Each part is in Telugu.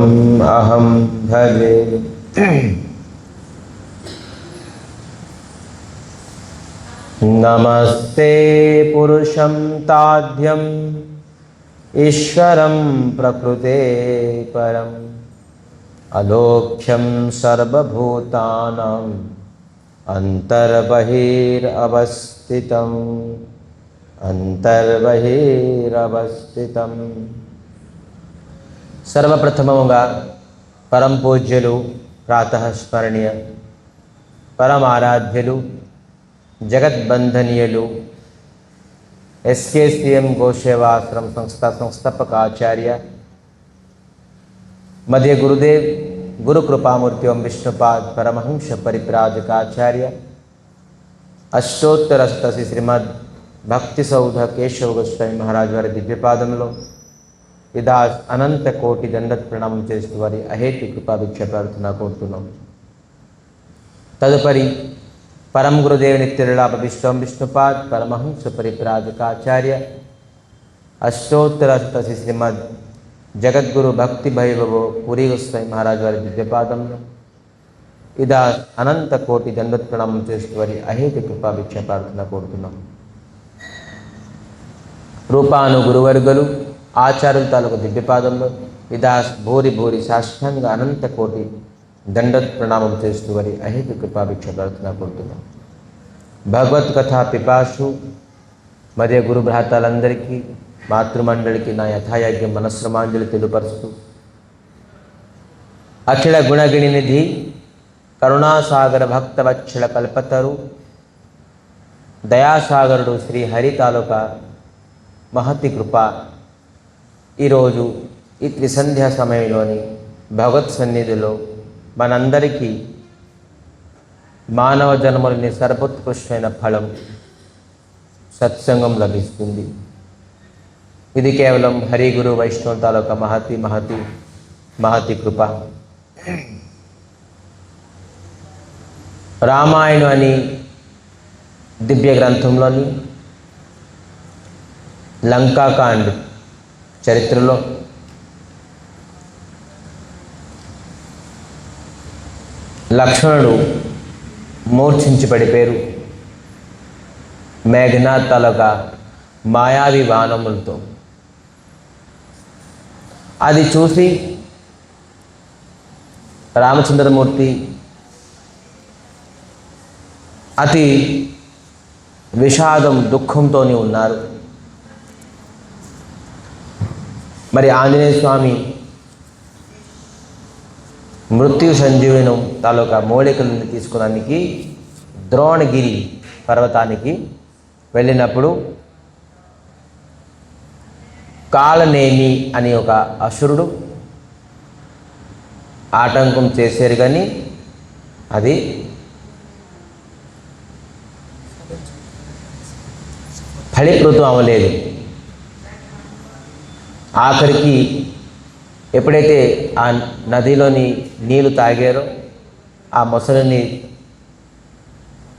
अहं भजे। नमस्ते पुरुषं ताभ्यं ईश्वरं प्रकृते परम् अलोक्यं सर्वभूतानां अंतर्बहिरवस्थितं। सर्वप्रथममुगा परम पूज्युलु प्रातः स्मरणीय परमाराध्यलु जगद्बंधनीयुलु SKCM गोसेवाश्रम संस्था संस्थापकाचार्य मध्य गुरुदेव गुरु कृपामूर्ति ओं विष्णुपाद परमहंस परिप्राजकाचार्य अष्टोत्तर अष्टसी श्रीमद् भक्ति सौध केशव गोस्वामी महाराज वाరి దివ్యపాదములో ఇదాస్ అనంత కోటి దండత్ ప్రణామం చేస్తూ వారి అహేతు కృపా భిక్ష ప్రార్థన కోరుతున్నాం. తదుపరి परम गुरुदेव नित्यलाभ विष्णु विष्णुपाद परमहंस परिप्राजकाचार्य अष्टोत्तर अष्टसी श्रीमद् जगद्गुरु भक्ति भैरव पुरी गोस्वामी महाराज वाరి దివ్యపాదములో ఇదా అనంత కోటి దండత్ ప్రణామం చేస్తూ వారి అహేతు కృపా భిక్ష ప్రార్థన కోరుతున్నాం. రూపాను గురువర్గలు ఆచార్యుల తాలూకు దివ్యపాదంలో ఇదాస్ భూరి భూరి సాష్టాంగ అనంత కోటి దండత్ ప్రణామం చేస్తూ వారి అహేతు కృపా భిక్ష ప్రార్థన కోరుతున్నాం. భగవత్ కథా పిపాసు మరియు గురు భ్రాతలందరికీ మాతృమండలికి నా యథాయోగ్యం మనస్రమాంజలి తెలుపరుస్తూ అఖిల గుణగిణి నిధి కరుణాసాగర భక్తవత్సల కల్పతరు దయాసాగరుడు శ్రీ హరి తాలూకా మహతి కృప ఈరోజు ఈ త్రిసంధ్యా సమయంలోని భగవత్ సన్నిధిలో మనందరికీ మానవ జన్మలోని సర్వోత్కృష్టమైన ఫలం సత్సంగం లభిస్తుంది. ఇది కేవలం హరి గురు వైష్ణవ తాలూకా మహతి మహతి మహతి కృప. రామాయణం అని దివ్య గ్రంథంలోని లంకాకాండ్ చరిత్రలో లక్ష్మణుడు మూర్ఛించి పడిపోయారు మేఘనాథ్ తాలూకా మాయావి బాణములతో. అది చూసి రామచంద్రమూర్తి అతి విషాదం దుఃఖంతోనే ఉన్నారు. మరి ఆంజనేయ స్వామి మృత్యు సంజీవనం తాలూకా మూలికలను తీసుకోవడానికి ద్రోణగిరి పర్వతానికి వెళ్ళినప్పుడు కాలనేమి అని ఒక అసురుడు ఆటంకం చేశారు, కానీ అది ఫలీకృతం అవ్వలేదు. ఆఖరికి ఎప్పుడైతే ఆ నదిలోని నీళ్లు తాగారో ఆ మొసలిని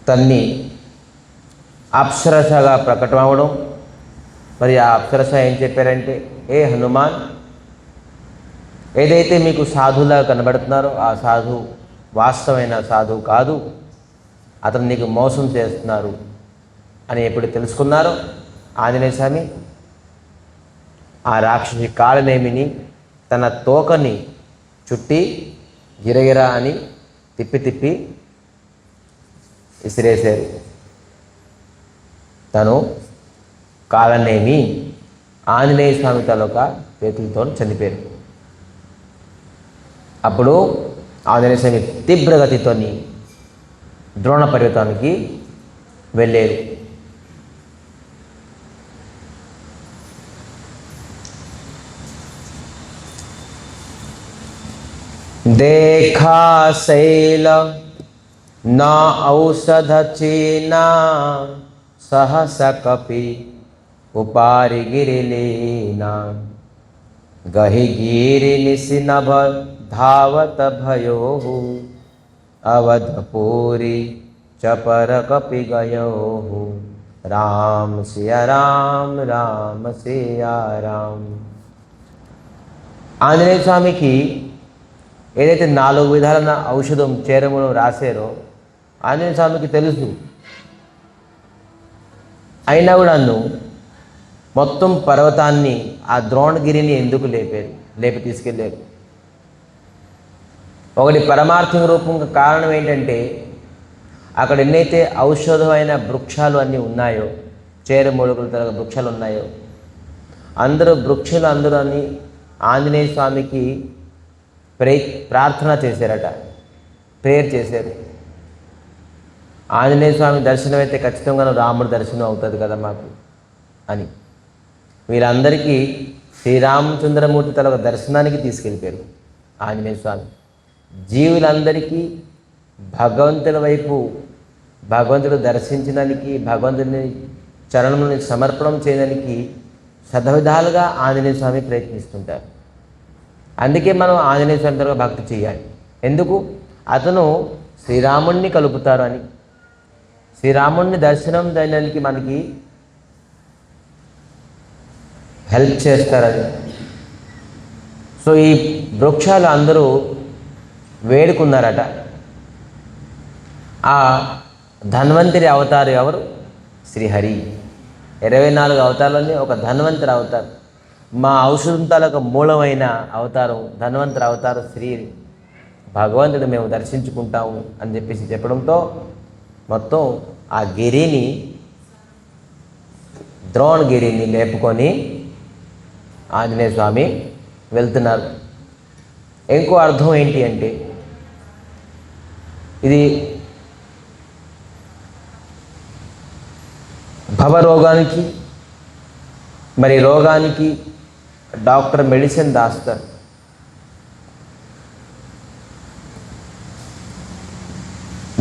తన్ని అప్సరసగా ప్రకటమవడం. మరి ఆ అప్సరస ఏం చెప్పారంటే, ఏ హనుమాన్, ఏదైతే మీకు సాధువులా కనబడుతున్నారో ఆ సాధువు వాస్తవమైన సాధువు కాదు, అతను నీకు మోసం చేస్తున్నారు అని ఎప్పుడు తెలుసుకున్నారో ఆంజనేయ స్వామి ఆ రాక్షసి కాలనేమిని తన తోకని చుట్టి గిరగిరా అని తిప్పి తిప్పి విసిరేశారు. తను కాలనేమి ఆంజనేయ స్వామి తాలూకా చేతులతో చనిపోయారు. అప్పుడు ఆంజనేయ స్వామి తీవ్రగతితో ద్రోణ పర్వతానికి వెళ్ళారు. देखा शैल न औषध चीना सहस कपि उपारि गिरिलीना गहि गिरि निशिनभ धावत भयो अवधपुरी चपर कपि गयो राम सिया राम राम सिया राम. ఆంజనేయ స్వామికి ఏదైతే 4 విధాలైన ఔషధం చేరమును రాశారో ఆంజనేయ స్వామికి తెలుసు. అయినా కూడా మొత్తం పర్వతాన్ని, ఆ ద్రోణగిరిని ఎందుకు లేపి తీసుకెళ్ళారు? ఒకటి పరమార్థిక రూపంగా కారణం ఏంటంటే, అక్కడ ఎన్నైతే ఔషధమైన వృక్షాలు అన్నీ ఉన్నాయో, చేరమూలుగుల తరగ వృక్షాలు ఉన్నాయో, అందరూ అని ఆంజనేయ స్వామికి ప్రార్థన చేశారట, ప్రేయర్ చేశారు. ఆంజనేయ స్వామి దర్శనం అయితే ఖచ్చితంగా రాముడి దర్శనం అవుతుంది కదా మాకు అని వీరందరికీ శ్రీరామచంద్రమూర్తి తల దర్శనానికి తీసుకెళ్ళిపోయారు ఆంజనేయ స్వామి. జీవులందరికీ భగవంతుల వైపు, భగవంతుడు దర్శించడానికి, భగవంతుని చరణముని సమర్పణం చేయడానికి శతవిధాలుగా ఆంజనేయ స్వామి ప్రయత్నిస్తుంటారు. అందుకే మనం ఆంజనేయ స్వామి తరగ భక్తి చేయాలి. ఎందుకు? అతను శ్రీరాముణ్ణి కలుపుతారు అని, శ్రీరాముణ్ణి దర్శనం చేయడానికి మనకి హెల్ప్ చేస్తారని. సో ఈ వృక్షాలు అందరూ వేడుకున్నారట. ఆ ధన్వంతరి అవతారు ఎవరు? శ్రీహరి. 24 అవతారాలని ఒక ధన్వంతరి అవతారం. మా ఔషధంతాలకు మూలమైన అవతారం ధన్వంతరి అవతారం శ్రీ భగవంతుడు మేము దర్శించుకుంటాము అని చెప్పడంతో మొత్తం ఆ గిరిని, ద్రోణగిరిని లేపుకొని ఆంజనేయ స్వామి వెళ్తున్నారు. ఇంకో అర్థం ఏంటి అంటే, ఇది భవరోగానికి రోగానికి డాక్టర్ మెడిసిన్ రాస్తారు.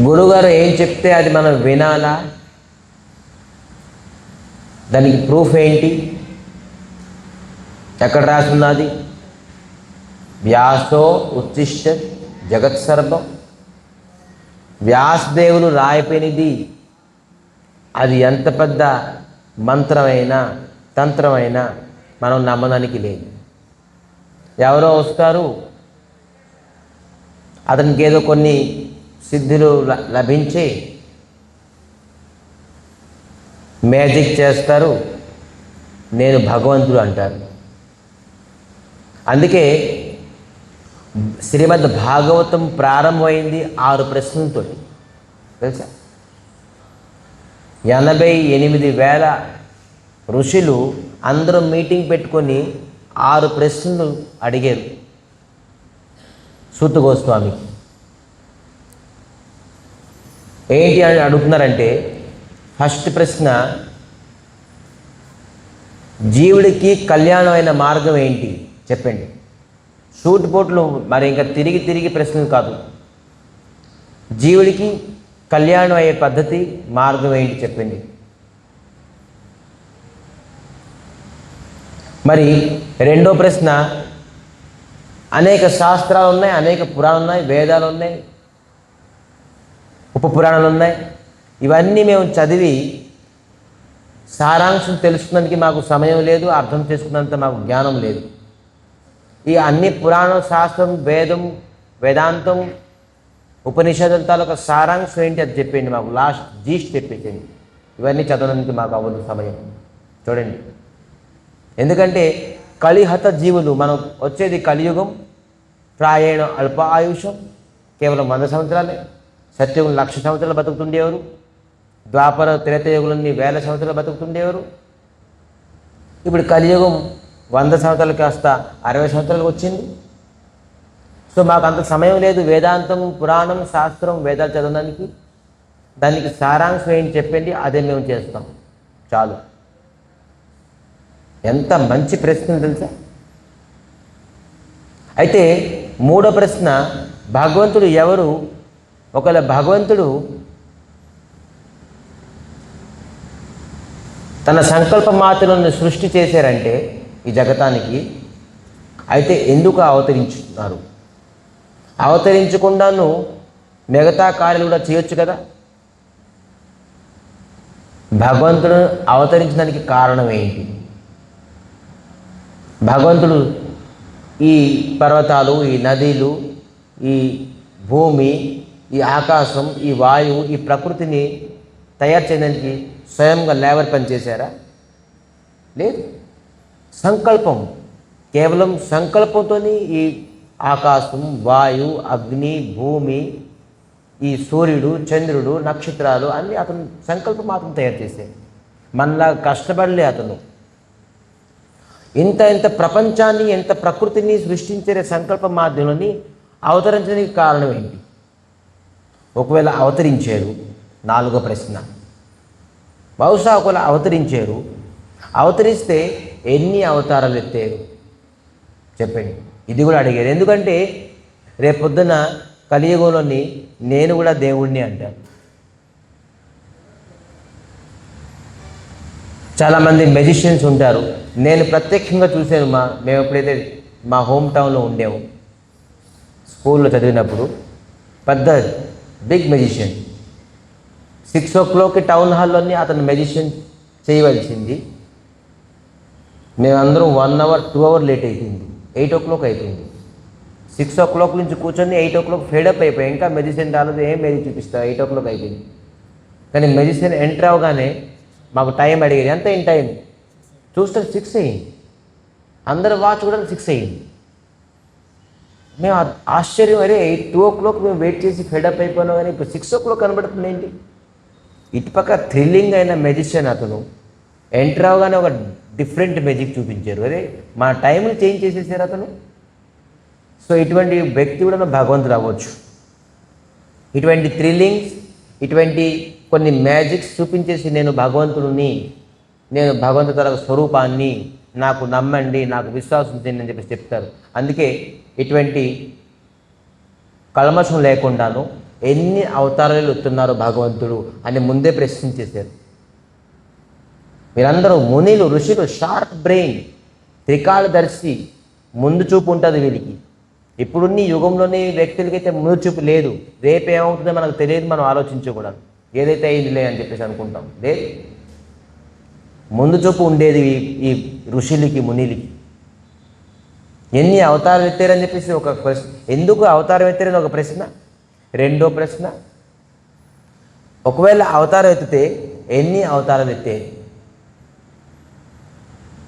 గురుగారు ఏం చెప్తే అది మనం వినాలా? దానికి ప్రూఫ్ ఏంటి? ఎక్కడ రాసున్నది? వ్యాసో ఉత్తిష్ట జగత్సర్వం. వ్యాసదేవులు రాయిపోయినది. అది ఎంత పెద్ద మంత్రమైనా తంత్రమైనా మనం నమ్మడానికి లేదు. ఎవరో వస్తారు, అతనికి ఏదో కొన్ని సిద్ధులు లభించి మ్యాజిక్ చేస్తారు, నేను భగవంతుడు అంటారు. అందుకే శ్రీమద్ భాగవతం ప్రారంభమైంది 6 ప్రశ్నలతో తెలుసా? 88,000 ఋషులు అందరూ మీటింగ్ పెట్టుకొని 6 ప్రశ్నలు అడిగారు సూత గోస్వామికి. ఏంటి అని అడుగుతున్నారంటే, ఫస్ట్ ప్రశ్న, జీవుడికి కళ్యాణమైన మార్గం ఏంటి చెప్పండి. సూటిపోట్లు మరి ఇంకా తిరిగి ప్రశ్నలు కాదు. జీవుడికి కళ్యాణం అయ్యే పద్ధతి, మార్గం ఏంటి చెప్పండి. మరి రెండో ప్రశ్న, అనేక శాస్త్రాలు ఉన్నాయి, అనేక పురాణాలు ఉన్నాయి, వేదాలు ఉన్నాయి, ఉపపురాణాలు ఉన్నాయి. ఇవన్నీ మేము చదివి సారాంశం తెలుసుకున్నందుకు మాకు సమయం లేదు, అర్థం చేసుకున్నంత మాకు జ్ఞానం లేదు. ఈ అన్ని పురాణం, శాస్త్రం, వేదం, వేదాంతం, ఉపనిషత్తుల తాలూకా సారాంశం ఏంటి అది చెప్పండి మాకు, లాస్ట్ జీస్ట్ చెప్పేసింది. ఇవన్నీ చదవడానికి మాకు అవ్వదు సమయం. చూడండి, ఎందుకంటే కలిహత జీవులు, మనం వచ్చేది కలియుగం, ప్రాయేణ అల్ప ఆయుషం, కేవలం 100 సంవత్సరాలే. సత్యుగం 1,00,000 సంవత్సరాలు బతుకుతుండేవారు, ద్వాపర త్రేతయుగులన్నీ 1000 సంవత్సరాలు బతుకుతుండేవారు. ఇప్పుడు కలియుగం 100 సంవత్సరాలు కాస్త 60 సంవత్సరాలకు వచ్చింది. సో మాకు అంత సమయం లేదు వేదాంతం, పురాణం, శాస్త్రం, వేదాలు చదవడానికి. దానికి సారాంశం ఏంటి చెప్పండి, అదే మేము చేస్తాం చాలు. ఎంత మంచి ప్రశ్న తెలుసా? అయితే మూడో ప్రశ్న, భగవంతుడు ఎవరు? ఒకవేళ భగవంతుడు తన సంకల్ప మాత్రలను సృష్టి చేశారంటే ఈ జగతానికి, అయితే ఎందుకు అవతరించుతున్నారు? అవతరించకుండాను మిగతా కార్యాలు కూడా చేయొచ్చు కదా. భగవంతుడు అవతరించడానికి కారణం ఏంటి? భగవంతుడు ఈ పర్వతాలు, ఈ నదులు, ఈ భూమి, ఈ ఆకాశం, ఈ వాయువు, ఈ ప్రకృతిని తయారు చేయడానికి స్వయంగా లేబర్ పని చేశారా? లేదు. సంకల్పం, కేవలం సంకల్పంతో ఈ ఆకాశం, వాయు, అగ్ని, భూమి, ఈ సూర్యుడు, చంద్రుడు, నక్షత్రాలు అన్నీ అతను సంకల్పం మాత్రం తయారు చేశాడు. మనలా కష్టపడలే అతను. ఇంత ప్రపంచాన్ని, ఎంత ప్రకృతిని సృష్టించే సంకల్ప మాధ్యంలోని అవతరించడానికి కారణం ఏంటి? ఒకవేళ అవతరించారు, 4వ ప్రశ్న. బహుశా ఒకవేళ అవతరించారు, అవతరిస్తే ఎన్ని అవతారాలు ఎత్తారు చెప్పండి? ఇది కూడా అడిగారు. ఎందుకంటే రేపొద్దున కలియుగంలోని నేను కూడా దేవుణ్ణి అంటాను. చాలామంది మెజిషియన్స్ ఉంటారు. నేను ప్రత్యక్షంగా చూశాను. మేము ఎప్పుడైతే మా హోమ్ టౌన్లో ఉండేము, స్కూల్లో చదివినప్పుడు, పెద్ద బిగ్ మెజిషియన్ 6 o'clock టౌన్ హాల్లోని అతను మెజిషియన్ చేయవలసింది. మేమందరం 1 hour 2 hour లేట్ అయిపోయింది. 8 o'clock అయిపోయింది. 6 o'clock నుంచి కూర్చొని 8 o'clock ఫేడప్ అయిపోయి, ఇంకా మెజిషియన్ రాలేదు, ఏం మెజిక్ చూపిస్తా, 8 o'clock అయిపోయింది. కానీ మెజిషియన్ ఎంటర్ అవగానే మాకు టైం అడిగేది. ఎంత ఇన్ టైం చూస్తే 6 అయ్యింది. అందరు వాచ్ కూడా 6 అయ్యింది. మేము ఆశ్చర్యం, అరే 2 o'clock మేము వెయిట్ చేసి ఫెడప్ అయిపోయినాం, కానీ ఇప్పుడు 6 o'clock కనబడుతుంది ఏంటి? ఇటుపక్క థ్రిల్లింగ్ అయిన మెజిషియన్ అతను ఎంటర్ అవగానే ఒక డిఫరెంట్ మెజిక్ చూపించారు. అదే మా టైంని చేంజ్ చేసేసారు అతను. సో ఇటువంటి వ్యక్తి కూడా భగవంతుడు అవ్వచ్చు. ఇటువంటి థ్రిల్లింగ్స్, ఇటువంటి కొన్ని మ్యాజిక్స్ చూపించేసి నేను భగవంతుడిని, నేను భగవంతుడి తన స్వరూపాన్ని, నాకు నమ్మండి, నాకు విశ్వాసం చేయండి అని చెప్పేసి చెప్తారు. అందుకే ఇటువంటి కల్మషం లేకుండాను ఎన్ని అవతారాలు ఎత్తున్నారు భగవంతుడు అని ముందే ప్రశ్నించేశారు. మీరందరూ మునిలు, ఋషులు, షార్ప్ బ్రెయిన్, త్రికాలదర్శి, ముందు చూపు ఉంటుంది వీరికి. ఇప్పుడున్న యుగంలోని వ్యక్తులకైతే ముందు చూపు లేదు. రేపు ఏమవుతుందో మనకు తెలియదు, మనం ఆలోచించకూడదు. ఏదైతే అయిందిలే అని చెప్పేసి అనుకుంటాం. లేదు, ముందు చూపు ఉండేది ఈ ఋషులకి, మునిలకి. ఎన్ని అవతారాలు ఎత్తారని చెప్పేసి ఒక ప్రశ్న. ఎందుకు అవతారం ఎత్తారని ఒక ప్రశ్న. రెండో ప్రశ్న, ఒకవేళ అవతారం ఎత్తితే ఎన్ని అవతారాలు ఎత్తారు?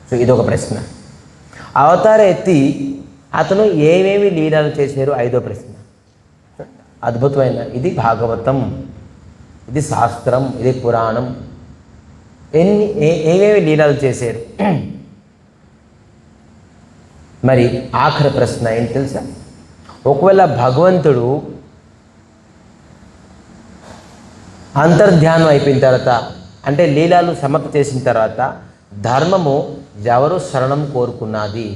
సో ఇదొక ప్రశ్న. అవతారం ఎత్తి అతను ఏమేమి లీలలు చేశారు? 5వ ప్రశ్న. అద్భుతమైన, ఇది భాగవతం, ఇది శాస్త్రం, ఇది పురాణం. ఏమేమి లీలలు చేశారు? మరి ఆఖరి ప్రశ్న ఏంటి తెలుసా? ఒకవేళ భగవంతుడు అంతర్ధ్యానం అయిపోయిన తర్వాత, అంటే లీలాలు సమర్పణ చేసిన తర్వాత, ధర్మము ఎవరు శరణం కోరుకున్నది?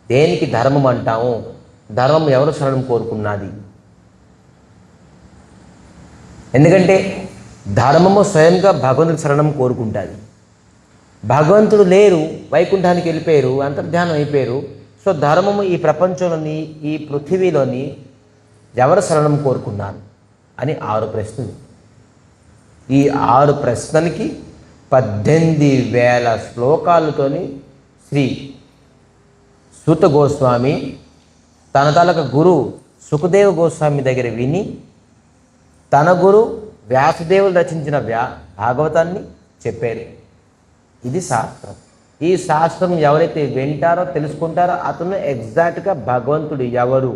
దేనికి ధర్మం అంటాము? ధర్మం ఎవరు శరణం కోరుకున్నది? ఎందుకంటే ధర్మము స్వయంగా భగవంతుడి శరణం కోరుకుంటుంది. భగవంతుడు లేరు, వైకుంఠానికి వెళ్ళిపోయారు, అంతర్ధ్యానం అయిపోయారు. సో ధర్మము ఈ ప్రపంచంలోని, ఈ పృథివీలోని ఎవరు శరణం కోరుకున్నారు అని 6 ప్రశ్నలు. ఈ 6 ప్రశ్నలకి 18,000 శ్లోకాలతోని శ్రీ సూత గోస్వామి తన తాలూకా గురు సుఖదేవ గోస్వామి దగ్గర విని, తన గురు వ్యాసదేవులు రచించిన భాగవతాన్ని చెప్పారు. ఇది శాస్త్రం. ఈ శాస్త్రం ఎవరైతే వింటారో, తెలుసుకుంటారో, అతను ఎగ్జాక్ట్గా భగవంతుడు ఎవరు,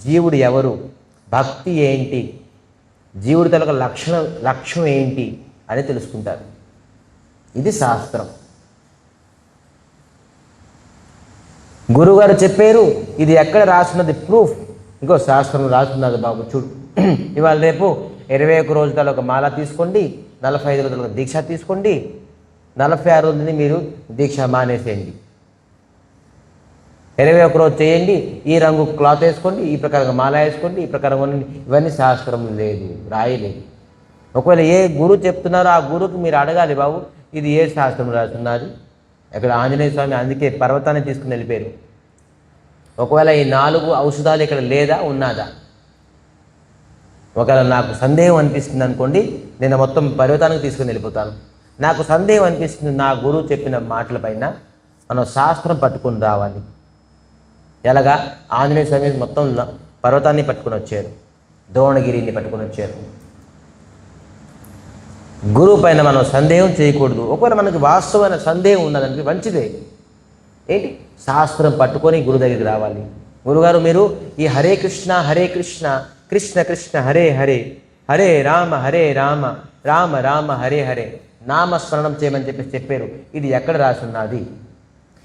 జీవుడు ఎవరు, భక్తి ఏంటి, జీవుడి తాలూకా లక్ష్యం ఏంటి అని తెలుసుకుంటారు. ఇది శాస్త్రం. గురువుగారు చెప్పారు. ఇది ఎక్కడ రాస్తున్నది? ప్రూఫ్. ఇంకో శాస్త్రం రాస్తున్నది బాబు చూడు. ఇవాళ రేపు 21 రోజుల ఒక మాల తీసుకోండి, 45 రోజుల దీక్ష తీసుకోండి, 46 రోజులని మీరు దీక్ష మానేసేయండి. 21 రోజు చేయండి, ఈ రంగు క్లాత్ వేసుకోండి, ఈ ప్రకారంగా మాల వేసుకోండి, ఈ ప్రకారంగా ఇవన్నీ శాస్త్రం లేదు, రాయలేదు. ఒకవేళ ఏ గురువు చెప్తున్నారో ఆ గురువుకి మీరు అడగాలి, బాబు ఇది ఏ శాస్త్రం రాస్తున్నది? ఇక్కడ ఆంజనేయ స్వామి అందుకే పర్వతాన్ని తీసుకుని వెళ్ళిపోయారు. ఒకవేళ ఈ 4 ఔషధాలు ఇక్కడ లేదా, ఉన్నదా? ఒకవేళ నాకు సందేహం అనిపిస్తుంది అనుకోండి, నేను మొత్తం పర్వతానికి తీసుకుని వెళ్ళిపోతాను. నాకు సందేహం అనిపిస్తుంది నా గురువు చెప్పిన మాటల పైన, మనం శాస్త్రం పట్టుకుని రావాలి. ఎలాగా? ఆంజనేయ స్వామి మొత్తం పర్వతాన్ని పట్టుకొని వచ్చారు, ద్రోణగిరిని పట్టుకొని వచ్చారు. గురువు పైన మనం సందేహం చేయకూడదు. ఒకవేళ మనకి వాస్తవమైన సందేహం ఉన్నదంటే మంచిదే. ఏంటి, శాస్త్రం పట్టుకొని గురువు దగ్గరికి రావాలి. గురుగారు మీరు ఈ హరే కృష్ణ కృష్ణ కృష్ణ హరే హరే, హరే రామ రామ రామ హరే హరే నామస్మరణం చేయమని చెప్పారు. ఇది ఎక్కడ రాసున్నది?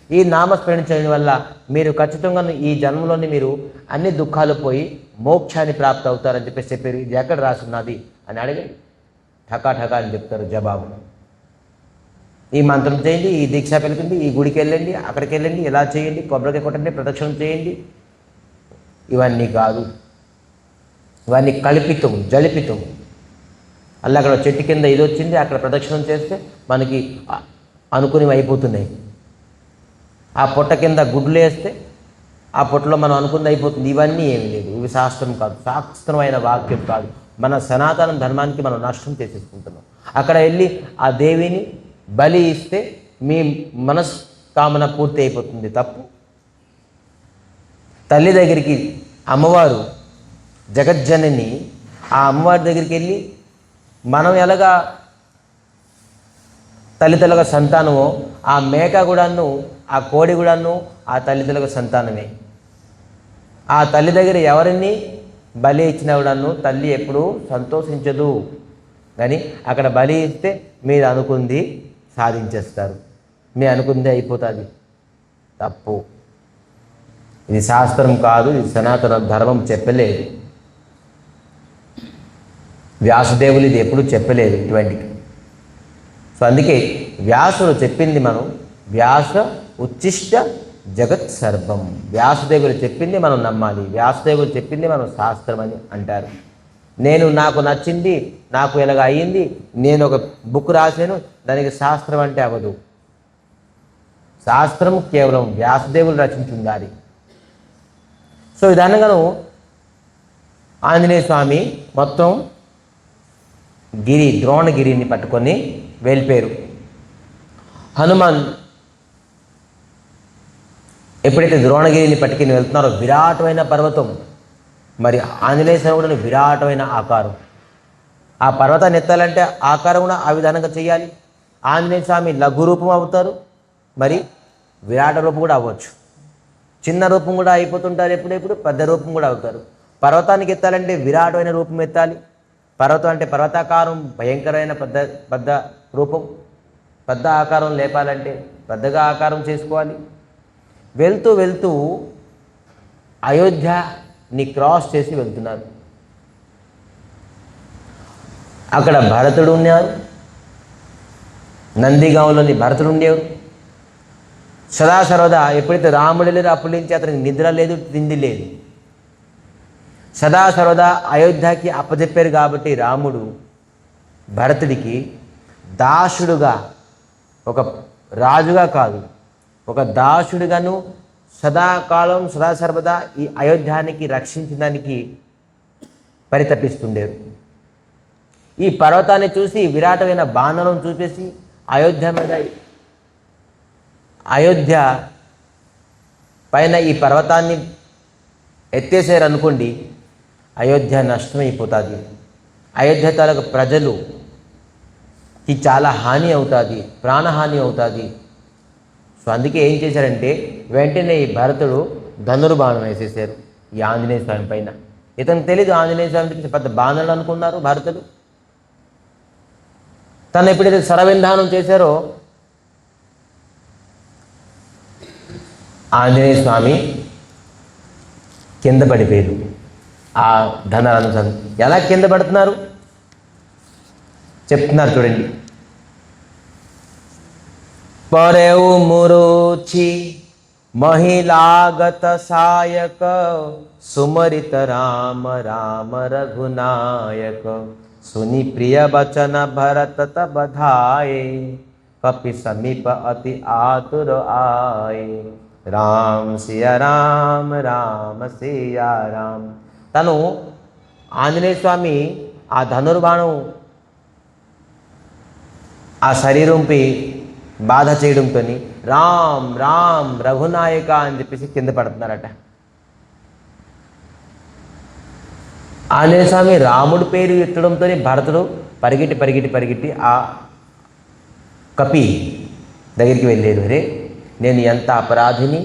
ఈ నామస్మరణ చేయడం వల్ల మీరు ఖచ్చితంగా ఈ జన్మలోని మీరు అన్ని దుఃఖాలు పోయి మోక్షాన్ని ప్రాప్తి అవుతారని చెప్పారు. ఇది ఎక్కడ రాసున్నది అని అడగండి, ఠకా అని చెప్తారు జవాబు. ఈ మంత్రం చేయండి, ఈ దీక్ష పెరిగింది, ఈ గుడికి వెళ్ళండి, అక్కడికి వెళ్ళండి, ఇలా చేయండి, కొబ్బరికాయ కొట్టండి, ప్రదక్షిణం చేయండి. ఇవన్నీ కాదు, ఇవన్నీ కల్పితం, జళిపితం. అలా అక్కడ చెట్టు కింద ఇది వచ్చింది, అక్కడ ప్రదక్షిణం చేస్తే మనకి అనుకునేవి అయిపోతున్నాయి. ఆ పొట్ట కింద గుడ్లు వేస్తే ఆ పొట్టలో మనం అనుకున్నది అయిపోతుంది. ఇవన్నీ ఏమి లేదు, ఇవి శాస్త్రం కాదు, శాస్త్రమైన వాక్యం కాదు. మన సనాతన ధర్మానికి మనం నష్టం చేసేసుకుంటున్నాం. అక్కడ వెళ్ళి ఆ దేవిని బలి ఇస్తే మీ మనస్కామన పూర్తి అయిపోతుంది. తప్పు. తల్లి దగ్గరికి అమ్మవారు జగజ్జనని, ఆ అమ్మవారి దగ్గరికి వెళ్ళి మనం ఎలాగా తల్లిదండ్రుల సంతానమో ఆ మేక కూడాను, ఆ కోడి కూడాను ఆ తల్లిదండ్రుల సంతానమే. ఆ తల్లి దగ్గర ఎవరిని బలి ఇచ్చినా కూడాను తల్లి ఎప్పుడూ సంతోషించదు. కానీ అక్కడ బలి ఇస్తే మీరు అనుకుంది సాధించేస్తారు, మీరు అనుకుంది అయిపోతుంది. తప్పు. ఇది శాస్త్రం కాదు, ఇది సనాతన ధర్మం చెప్పలేదు. వ్యాసదేవులు ఇది ఎప్పుడు చెప్పలేదు ఇటువంటికి. సో అందుకే వ్యాసుడు చెప్పింది మనం వ్యాస ఉచ్చిష్ట జగత్ సర్వం. వ్యాసదేవులు చెప్పింది మనం నమ్మాలి, వ్యాసదేవులు చెప్పింది మనం శాస్త్రం అని అంటారు. నాకు నచ్చింది, నాకు ఎలాగ అయ్యింది, నేను ఒక బుక్ రాసాను, దానికి శాస్త్రం అంటే అవ్వదు. శాస్త్రం కేవలం వ్యాసదేవులు రచించింది అది. సో విధానంగాను ఆంజనేయ స్వామి మొత్తం ద్రోణగిరిని పట్టుకొని వెళ్ళిపోయారు. హనుమాన్ ఎప్పుడైతే ద్రోణగిరిని పట్టుకుని వెళ్తున్నారో, విరాటమైన పర్వతం, మరి ఆంజనేయ స్వామి కూడా విరాటమైన ఆకారం. ఆ పర్వతాన్ని ఎత్తాలంటే ఆకారం కూడా ఆ విధానంగా చేయాలి. ఆంజనేయ స్వామి లఘు రూపం అవుతారు, మరి విరాట రూపం కూడా అవ్వచ్చు. చిన్న రూపం కూడా అయిపోతుంటారు, ఎప్పుడెప్పుడు పెద్ద రూపం కూడా అవుతారు. పర్వతానికి ఎత్తాలంటే విరాటమైన రూపం ఎత్తాలి. పర్వతం అంటే పర్వతాకారం, భయంకరమైన పెద్ద రూపం. పెద్ద ఆకారం లేపాలంటే పెద్దగా ఆకారం చేసుకోవాలి. వెళ్తూ వెళ్తూ అయోధ్యని క్రాస్ చేసి వెళ్తున్నారు. అక్కడ భరతుడు ఉన్నారు, నందిగాంలోని భరతుడు ఉండేవారు. సర్వదా ఎప్పుడైతే రాముడు లేరు అప్పటి నుంచి అతనికి నిద్ర లేదు, తిండి లేదు. సర్వదా అయోధ్యకి అప్పచెప్పారు కాబట్టి రాముడు భరతుడికి దాసుడుగా, ఒక రాజుగా కాదు, ఒక దాసుడుగాను సదాకాలం సర్వదా ఈ అయోధ్యానికి రక్షించడానికి పరితపిస్తుండేరు. ఈ పర్వతాన్ని చూసి విరాటమైన బాణం చూపేసి అయోధ్య పైన ఈ పర్వతాన్ని ఎత్తేసారు అనుకోండి, అయోధ్య నష్టమైపోతుంది. అయోధ్య తాలూకు ప్రజలుకి చాలా హాని అవుతుంది, ప్రాణహాని అవుతుంది. సో అందుకే ఏం చేశారంటే వెంటనే ఈ భరతుడు ధనుర్బాణం వేసేసారు ఈ ఆంజనేయ స్వామి పైన. ఇతను తెలీదు ఆంజనేయ స్వామి పెద్ద బాణాలు అనుకున్నారు భరతుడు. తను ఎప్పుడైతే శరవింధానం చేశారో ఆంజనేయ స్వామి కింద పడిపోయారు. ఆ ధనాలను ఎలా కింద పడుతున్నారు చెప్తున్నారు చూడండి. పరేవు మురోచి महिलागत सायक सुमरित राम राम रघुनायक सुनि प्रिय बचन भरत तब धाये कपि समीप अति आतुर आए राम सिया राम राम सिया राम. తను ఆంజనేయ స్వామి ఆ ధనుర్బాణం ఆ శరీరంపై బాధ చేయడంతో రామ్ రామ్ రఘునాయక అని చెప్పేసి కింద పడుతున్నారట. ఆంజనేయ స్వామి రాముడి పేరు ఎత్తడంతో భరతుడు పరిగెట్టి పరిగెట్టి పరిగెట్టి ఆ కపి దగ్గరికి వెళ్ళారు. అరే నేను ఎంత అపరాధిని,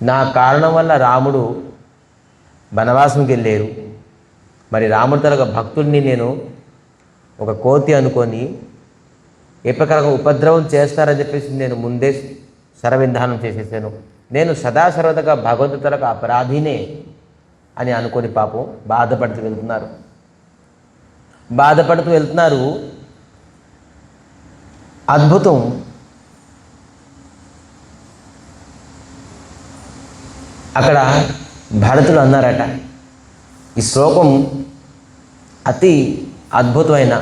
నా కారణం వల్ల రాముడు వనవాసంకి వెళ్ళారు, మరి రాముడి తరగ భక్తుడిని నేను ఒక కోతి అనుకొని ఏ ప్రకారంగా ఉపద్రవం చేస్తారని చెప్పేసి నేను ముందే శరవింధానం చేసేసాను, నేను సదాసర్వదగా భగవంతులకు అపరాధినే అని అనుకొని పాపం బాధపడుతూ వెళ్తున్నారు. అద్భుతం, అక్కడ భరతుడు అన్నారట, ఈ శ్లోకం అతి అద్భుతమైన,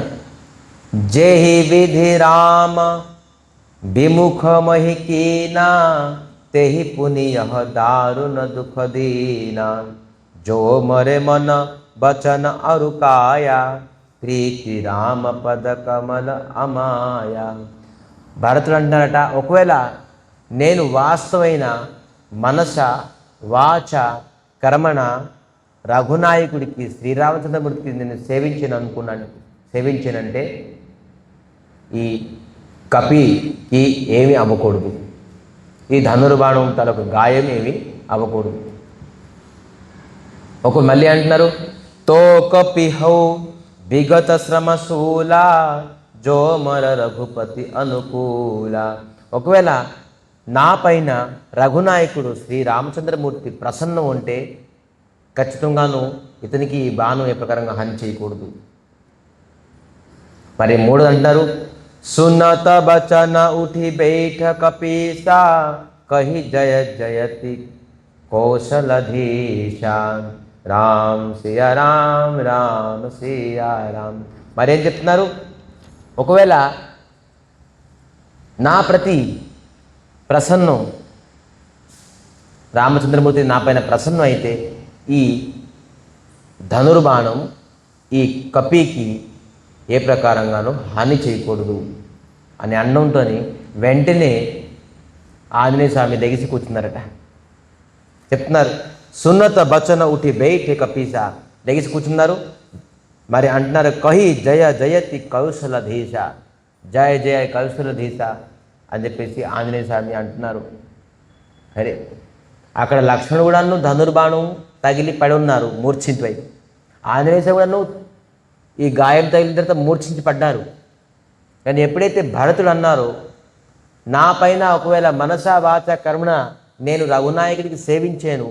జై విధి రామ విముఖ మహికీనా తెహి పునియ దారుణ దుఃఖ దీనా जो मरे मन बचन अरु काया ప్రీతి రామ పద కమల అమాయ. భరతుడు అంటారట, ఒకవేళ నేను వాస్తవమైన మనస వాచ కర్మణ రఘునాయకుడికి శ్రీరామచంద్రమూర్తికి నేను సేవించానంటే ఈ కపికి ఏమీ అవ్వకూడదు, ఈ ధనుర్బాణం తలకు గాయం ఏమీ అవ్వకూడదు. ఒక మళ్ళీ అంటున్నారు, తో కపి హౌ విగత శ్రమశూల జో మర రఘుపతి అనుకూల. ఒకవేళ నా పైన రఘునాయకుడు శ్రీరామచంద్రమూర్తి ప్రసన్నం ఉంటే ఖచ్చితంగాను ఇతనికి ఈ బాణం ఏ ప్రకారంగా హాని చేయకూడదు. మరి మూడు అంటారు, సున్నత బచన ఉఠి బైఠ కపీసా కహి జయ జయతి కౌశలధీశా రామ్ సియా రామ్ రామ్ సియా రామ్. మరేం చెప్తున్నారు, ఒకవేళ నా ప్రతి ప్రసన్నం రామచంద్రమూర్తి నా పైన ప్రసన్నం అయితే ఈ ధనుర్బాణం ఈ కపికి ఏ ప్రకారంగానూ హాని చేయకూడదు అని అన్నంతో వెంటనే ఆంజనేయ స్వామి దెగిసి కూర్చున్నారట. చెప్తున్నారు, సున్నత బచన ఉఠి బైఠే కపీసా, లెగిసి కూర్చున్నారు. మరి అంటున్నారు, కహి జయ జయతి కౌశలధీశ, జయ జయ కౌశలధీశ అని చెప్పేసి ఆంజనేయ స్వామి అంటున్నారు. అరే అక్కడ లక్ష్మణుడు కూడాను ధనుర్బాణం తగిలి పడి ఉన్నారు మూర్ఛించిపోయి, ఆంజనేయ స్వామి కూడాను ఈ గాయం తగిలిన తర్వాత మూర్ఛించి పడ్డారు. కానీ ఎప్పుడైతే భరతుడు అన్నారో, నా పైన ఒకవేళ మనసా వాచ కర్మణ నేను రఘునాయకుడికి సేవించాను,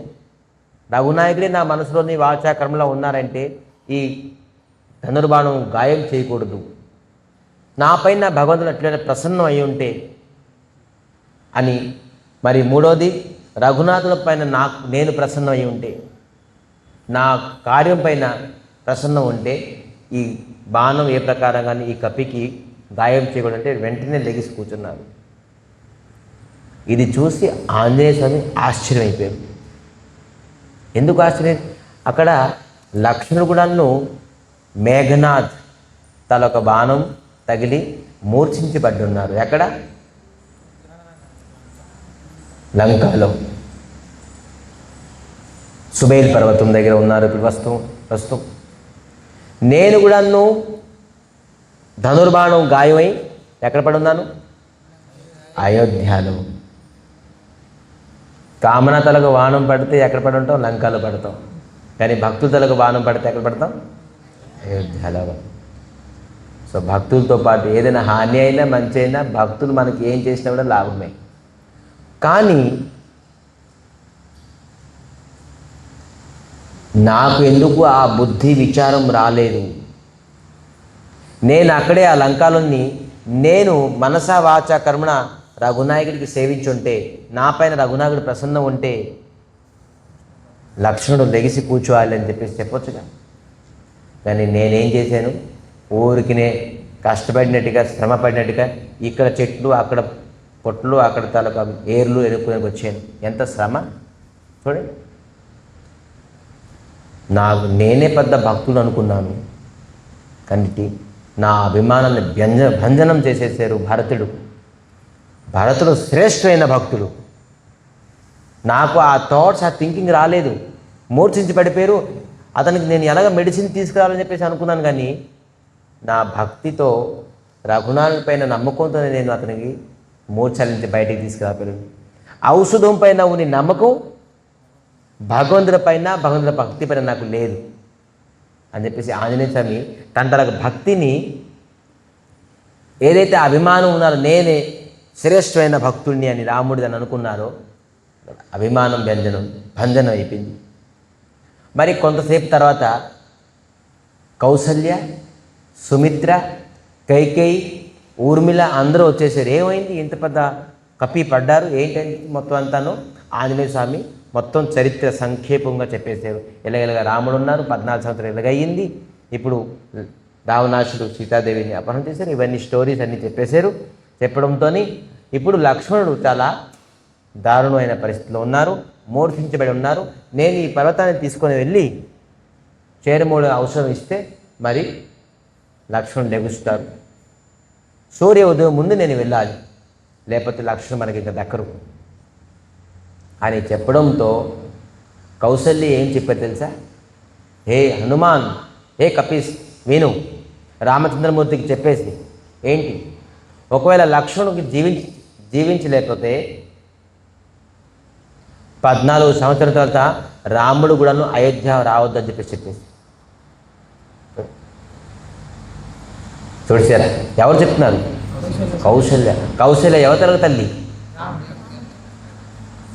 రఘునాయకుడే నా మనసులోని వాచా కర్మలో ఉన్నారంటే ఈ ధనుర్బాణం గాయం చేయకూడదు. నా పైన భగవంతుడు అట్లనే ప్రసన్నం అయి ఉంటే అని. మరి మూడోది, రఘునాథుల పైన నేను ప్రసన్నం అయి ఉంటే, నా కార్యం పైన ప్రసన్నం ఉంటే ఈ బాణం ఏ ప్రకారంగానే ఈ కపికి గాయం చేయకూడదు అంటే వెంటనే లెగిసి కూర్చున్నారు. ఇది చూసి ఆంజనేయ స్వామి ఆశ్చర్యమైపోయారు. ఎందుకు ఆశ్చర్యం, అక్కడ లక్ష్మణుడు కూడాను మేఘనాథ్ తలొక బాణం తగిలి మూర్ఛించబడి ఉన్నారు. ఎక్కడ? లంకలో సుబేల్ పర్వతం దగ్గర ఉన్నారు ఇప్పుడు ప్రస్తుతం. నేను కూడాను ధనుర్బాణం గాయమై ఎక్కడ పడి ఉన్నాను? అయోధ్యలో. కామన తలకు బాణం పడితే ఎక్కడ పడి ఉంటాం? లంకలో పడతాం. కానీ భక్తుల తలకు బాణం పడితే ఎక్కడ పడతాం? అయోధ్యలో. సో భక్తులతో పాటు ఏదైనా హాని అయినా మంచి అయినా భక్తులు మనకి ఏం చేసినా కూడా లాభమే. కానీ నాకు ఎందుకు ఆ బుద్ధి విచారం రాలేదు? నేను అక్కడే ఆ లంకాలోని నేను మనసా వాచా కర్మణ రఘునాయకుడికి సేవించుంటే, నా పైన రఘునాయకుడు ప్రసన్నం ఉంటే లక్ష్మణుడు లెగిసి కూర్చోవాలి అని చెప్పేసి చెప్పొచ్చుగా. కానీ నేనేం చేశాను? ఊరికినే కష్టపడినట్టుగా శ్రమ పడినట్టుగా ఇక్కడ చెట్లు అక్కడ పొట్లు అక్కడ తాలూకా ఏర్లు ఎనుక్కుని వచ్చాను. ఎంత శ్రమ చూడండి. నేనే పెద్ద భక్తుడు అనుకున్నాను, కానీ నా అభిమానాన్ని భంజనం చేసేసారు భరతుడు. భరతుడు శ్రేష్ఠమైన భక్తుడు. నాకు ఆ థాట్స్ ఆ థింకింగ్ రాలేదు. మూర్ఛించి పడిపోయారు. అతనికి నేను ఎలాగ మెడిసిన్ తీసుకురావాలని చెప్పేసి అనుకున్నాను, కానీ నా భక్తితో రఘునాథుని పైన నమ్మకంతో నేను అతనికి మూర్ఛలించి బయటికి తీసుకురాగలను. ఔషధం పైన ఉన్న నమ్మకం భగవంతుడి పైన, భగవంతుడి భక్తి పైన నాకు లేదు అని చెప్పేసి ఆంజనేయ స్వామి తన భక్తిని, ఏదైతే అభిమానం ఉన్నారో నేనే శ్రేష్టమైన భక్తుడిని అని రాముడిని అని అనుకున్నారో, అభిమానం భంజనం అయిపోయింది. మరి కొంతసేపు తర్వాత కౌసల్య, సుమిత్ర, కైకేయి, ఊర్మిళ అందరూ వచ్చేసారు. ఏమైంది, ఇంత పెద్ద కప్పి పడ్డారు ఏంటంటే మొత్తం అంతాను ఆంజనేయ స్వామి మొత్తం చరిత్ర సంక్షేపంగా చెప్పేశారు. ఎలాగెలాగా రాముడు ఉన్నారు, 14 సంవత్సరాలు ఎలాగయ్యింది, ఇప్పుడు రావణాసుడు సీతాదేవిని అపహరణ చేశారు, ఇవన్నీ స్టోరీస్ అన్నీ చెప్పేశారు. చెప్పడంతో ఇప్పుడు లక్ష్మణుడు చాలా దారుణమైన పరిస్థితిలో ఉన్నారు, మూర్ఛించబడి ఉన్నారు. నేను ఈ పర్వతాన్ని తీసుకొని వెళ్ళి చేరుమూల అవసరం ఇస్తే మరి లక్ష్మణుడు లెగుస్తారు, సూర్య ఉదయం ముందు నేను వెళ్ళాలి, లేకపోతే లక్ష్మణుడు మనకి ఇంకా దక్కరు అని చెప్పడంతో కౌసల్య ఏం చెప్పారు తెలుసా? హే హనుమాన్, హే కపీస్, విను, రామచంద్రమూర్తికి చెప్పేసి ఏంటి, ఒకవేళ లక్ష్మణుడికి జీవించలేకపోతే 14 సంవత్సరాల తర్వాత రాముడు కూడాను అయోధ్య రావద్దని చెప్పేసి చూసారా? ఎవరు చెప్తున్నారు? కౌసల్య. కౌసల్య ఎవతలకు తల్లి?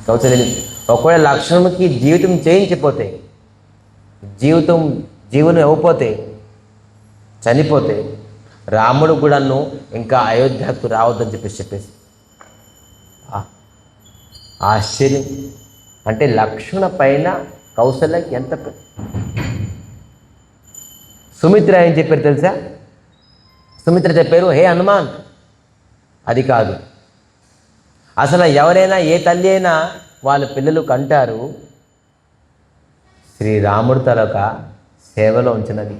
కౌసల్య. ఒకవేళ లక్ష్మణుడికి జీవితం చేయించిపోతే, జీవనం ఇవ్వకపోతే, చనిపోతే రాముడు కూడాను ఇంకా అయోధ్యకు రావద్దని చెప్పేసి ఆశ్చర్యం. అంటే లక్ష్మణ పైన కౌసల్యకి ఎంత. సుమిత్ర ఏం చెప్పారు తెలుసా? సుమిత్ర చెప్పారు, హే హనుమాన్, అది కాదు, అసలు ఎవరైనా ఏ తల్లి అయినా వాళ్ళ పిల్లలు కంటారు శ్రీరాముడు తలొక సేవలో ఉంచినది.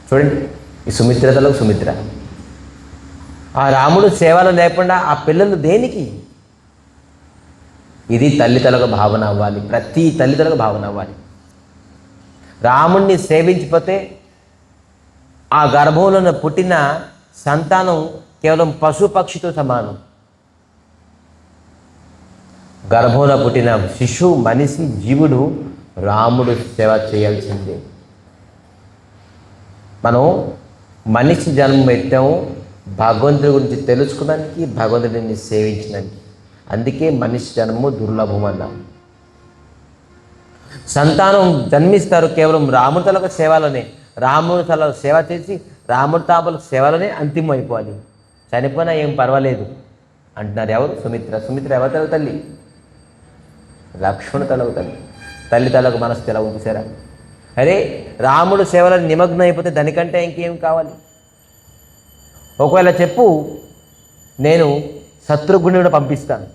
చూడండి, ఈ సుమిత్ర తలకు సుమిత్ర, ఆ రాముడు సేవలో లేకుండా ఆ పిల్లలు దేనికి? ఇది తల్లిదండ్రులకు భావన అవ్వాలి, ప్రతి తల్లిదండ్రులకు భావన అవ్వాలి. రాముణ్ణి సేవించిపోతే ఆ గర్భంలో పుట్టిన సంతానం కేవలం పశుపక్షితో సమానం. గర్భంలో పుట్టిన శిశువు, మనిషి, జీవుడు రాముడు సేవ చేయాల్సిందే. మనం మనిషి జన్మ ఎత్తాము భగవంతుడి గురించి తెలుసుకోవడానికి, భగవంతుడిని సేవించడానికి. అందుకే మనిషి జన్మ దుర్లభం అన్నాం. సంతానం జన్మిస్తారు కేవలం రాముడి తలకు సేవలోనే, రాముడి తల సేవ చేసి రాముడి తాపల సేవలోనే అంతిమం అయిపోవాలి. చనిపోయినా ఏం పర్వాలేదు అంటున్నారు. ఎవరు? సుమిత్ర. సుమిత్ర ఎవరి తలకు తల్లి? లక్ష్మణుడి తలకు తల్లి. తల్లి తలకు మనసు తెలవు చూసారా? అరే, రాముడు సేవలో నిమగ్నం అయిపోతే దానికంటే ఇంకేం కావాలి? ఒకవేళ చెప్పు, నేను శత్రుఘ్నుడు పంపిస్తాను,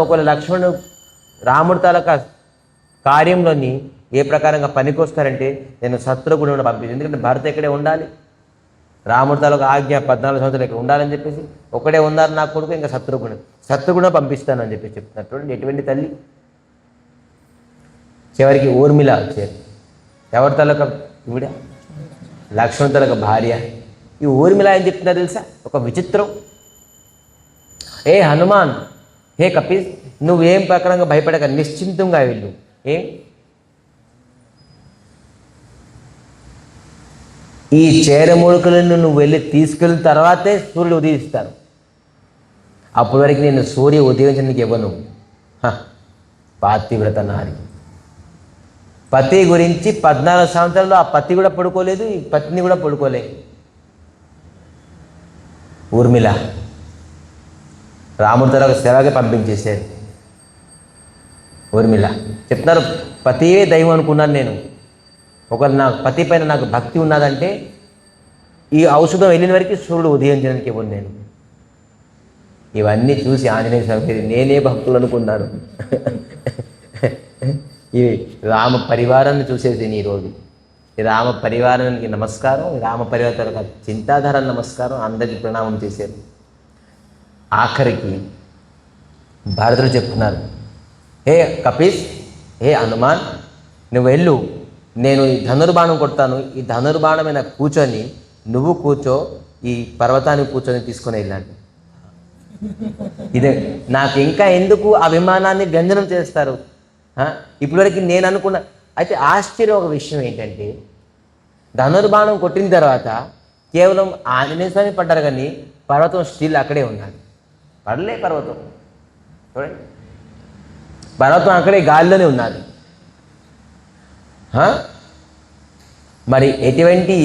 ఒకవేళ లక్ష్మణుడు రాముడి తాలూకా కార్యంలోని ఏ ప్రకారంగా పనికొస్తారంటే నేను శత్రుఘ్నుడు పంపిస్తాను. ఎందుకంటే భరత ఇక్కడే ఉండాలి, రాముడి తాలూకా ఆజ్ఞ 14 సంవత్సరాలు ఇక్కడ ఉండాలని చెప్పేసి ఒకడే ఉన్నారు నా కొడుకు, ఇంకా శత్రుఘ్నుడు పంపిస్తాను అని చెప్పేసి చెప్తున్నారు. చూడండి ఎటువంటి తల్లి. చివరికి ఊర్మిళ వచ్చారు. ఎవరి తాలూకా? ఇవిడ లక్ష్మణుడి తాలూకా భార్య. ఈ ఊర్మిళ ఏం చెప్తున్నారు తెలుసా? ఒక విచిత్రం. ఏ హనుమాన్, హే కపీస్, నువ్వేం ప్రకారంగా భయపడక నిశ్చింతంగా వెళ్ళు. ఏం ఈ చేరమూడుకలను నువ్వు వెళ్ళి తీసుకెళ్ళిన తర్వాతే సూర్యుడు ఉదయిస్తారు. అప్పటి వరకు నేను సూర్య ఉదయించడానికి ఇవ్వను. పాతివ్రత నారి. పతి గురించి 14 సంవత్సరాలు ఆ పతి కూడా పడుకోలేదు, ఈ పత్ని కూడా పడుకోలేదు. ఊర్మిళ రాముడి తరకు సేవగా పంపించేశారు. ఊర్మిళ చెప్తున్నారు, పతియే దైవం అనుకున్నాను నేను. ఒకవేళ నా పతి పైన నాకు భక్తి ఉన్నదంటే ఈ ఔషధం వెళ్ళిన వరకు సూర్యుడు ఉదయించడానికి ఇవ్వను నేను. ఇవన్నీ చూసి ఆంజనేయ స్వామి నేనే భక్తులు అనుకున్నాను. ఈ రామ పరివారాన్ని చూసేది ఈరోజు. ఈ రామ పరివారానికి నమస్కారం, రామ పరివార చింతాధార నమస్కారం, అందరికీ ప్రణామం చేశారు. ఆఖరికి భారతుడు చెప్తున్నారు, హే కపీస్, హే హనుమాన్, నువ్వు వెళ్ళు, నేను ఈ ధనుర్బాణం కొడతాను, ఈ ధనుర్బాణం మీద కూర్చొని నువ్వు కూర్చో, ఈ పర్వతాన్ని కూర్చొని తీసుకొని వెళ్ళండి. ఇదే నాకు ఇంకా ఎందుకు అభిమానాన్ని వ్యంజనం చేస్తారు? ఇప్పటివరకు నేను అనుకున్న. అయితే ఆశ్చర్యం ఒక విషయం ఏంటంటే, ధనుర్బాణం కొట్టిన తర్వాత కేవలం ఆంజనేయ స్వామి పడ్డారు, కానీ పర్వతం స్టిల్ అక్కడే ఉన్నది. పడలే పర్వతం, చూడండి, పర్వతం అక్కడే గాలిలోనే ఉన్నది. మరి ఎటువంటి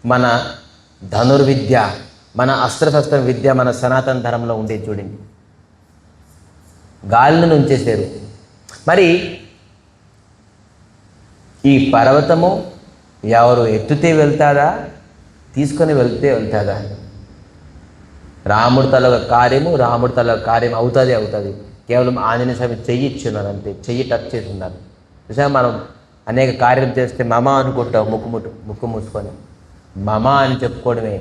మన ధనుర్విద్య, మన అస్త్రశస్త్ర విద్య మన సనాతన ధర్మంలో ఉండేది చూడండి, గాలిని ఉంచేసారు. మరి ఈ పర్వతము ఎవరు ఎత్తుతే వెళ్తాదా, తీసుకొని వెళ్తాదా? రాముడి తల కార్యం అవుతుంది. కేవలం ఆంజనేయ స్వామి చెయ్యి ఇచ్చున్నారు అంతే, చెయ్యి టచ్ చేసి ఉన్నారు. నిజంగా మనం అనేక కార్యం చేస్తే మమ అనుకుంటాం, ముక్కు మూసుకొని మమ అని చెప్పుకోవడమే.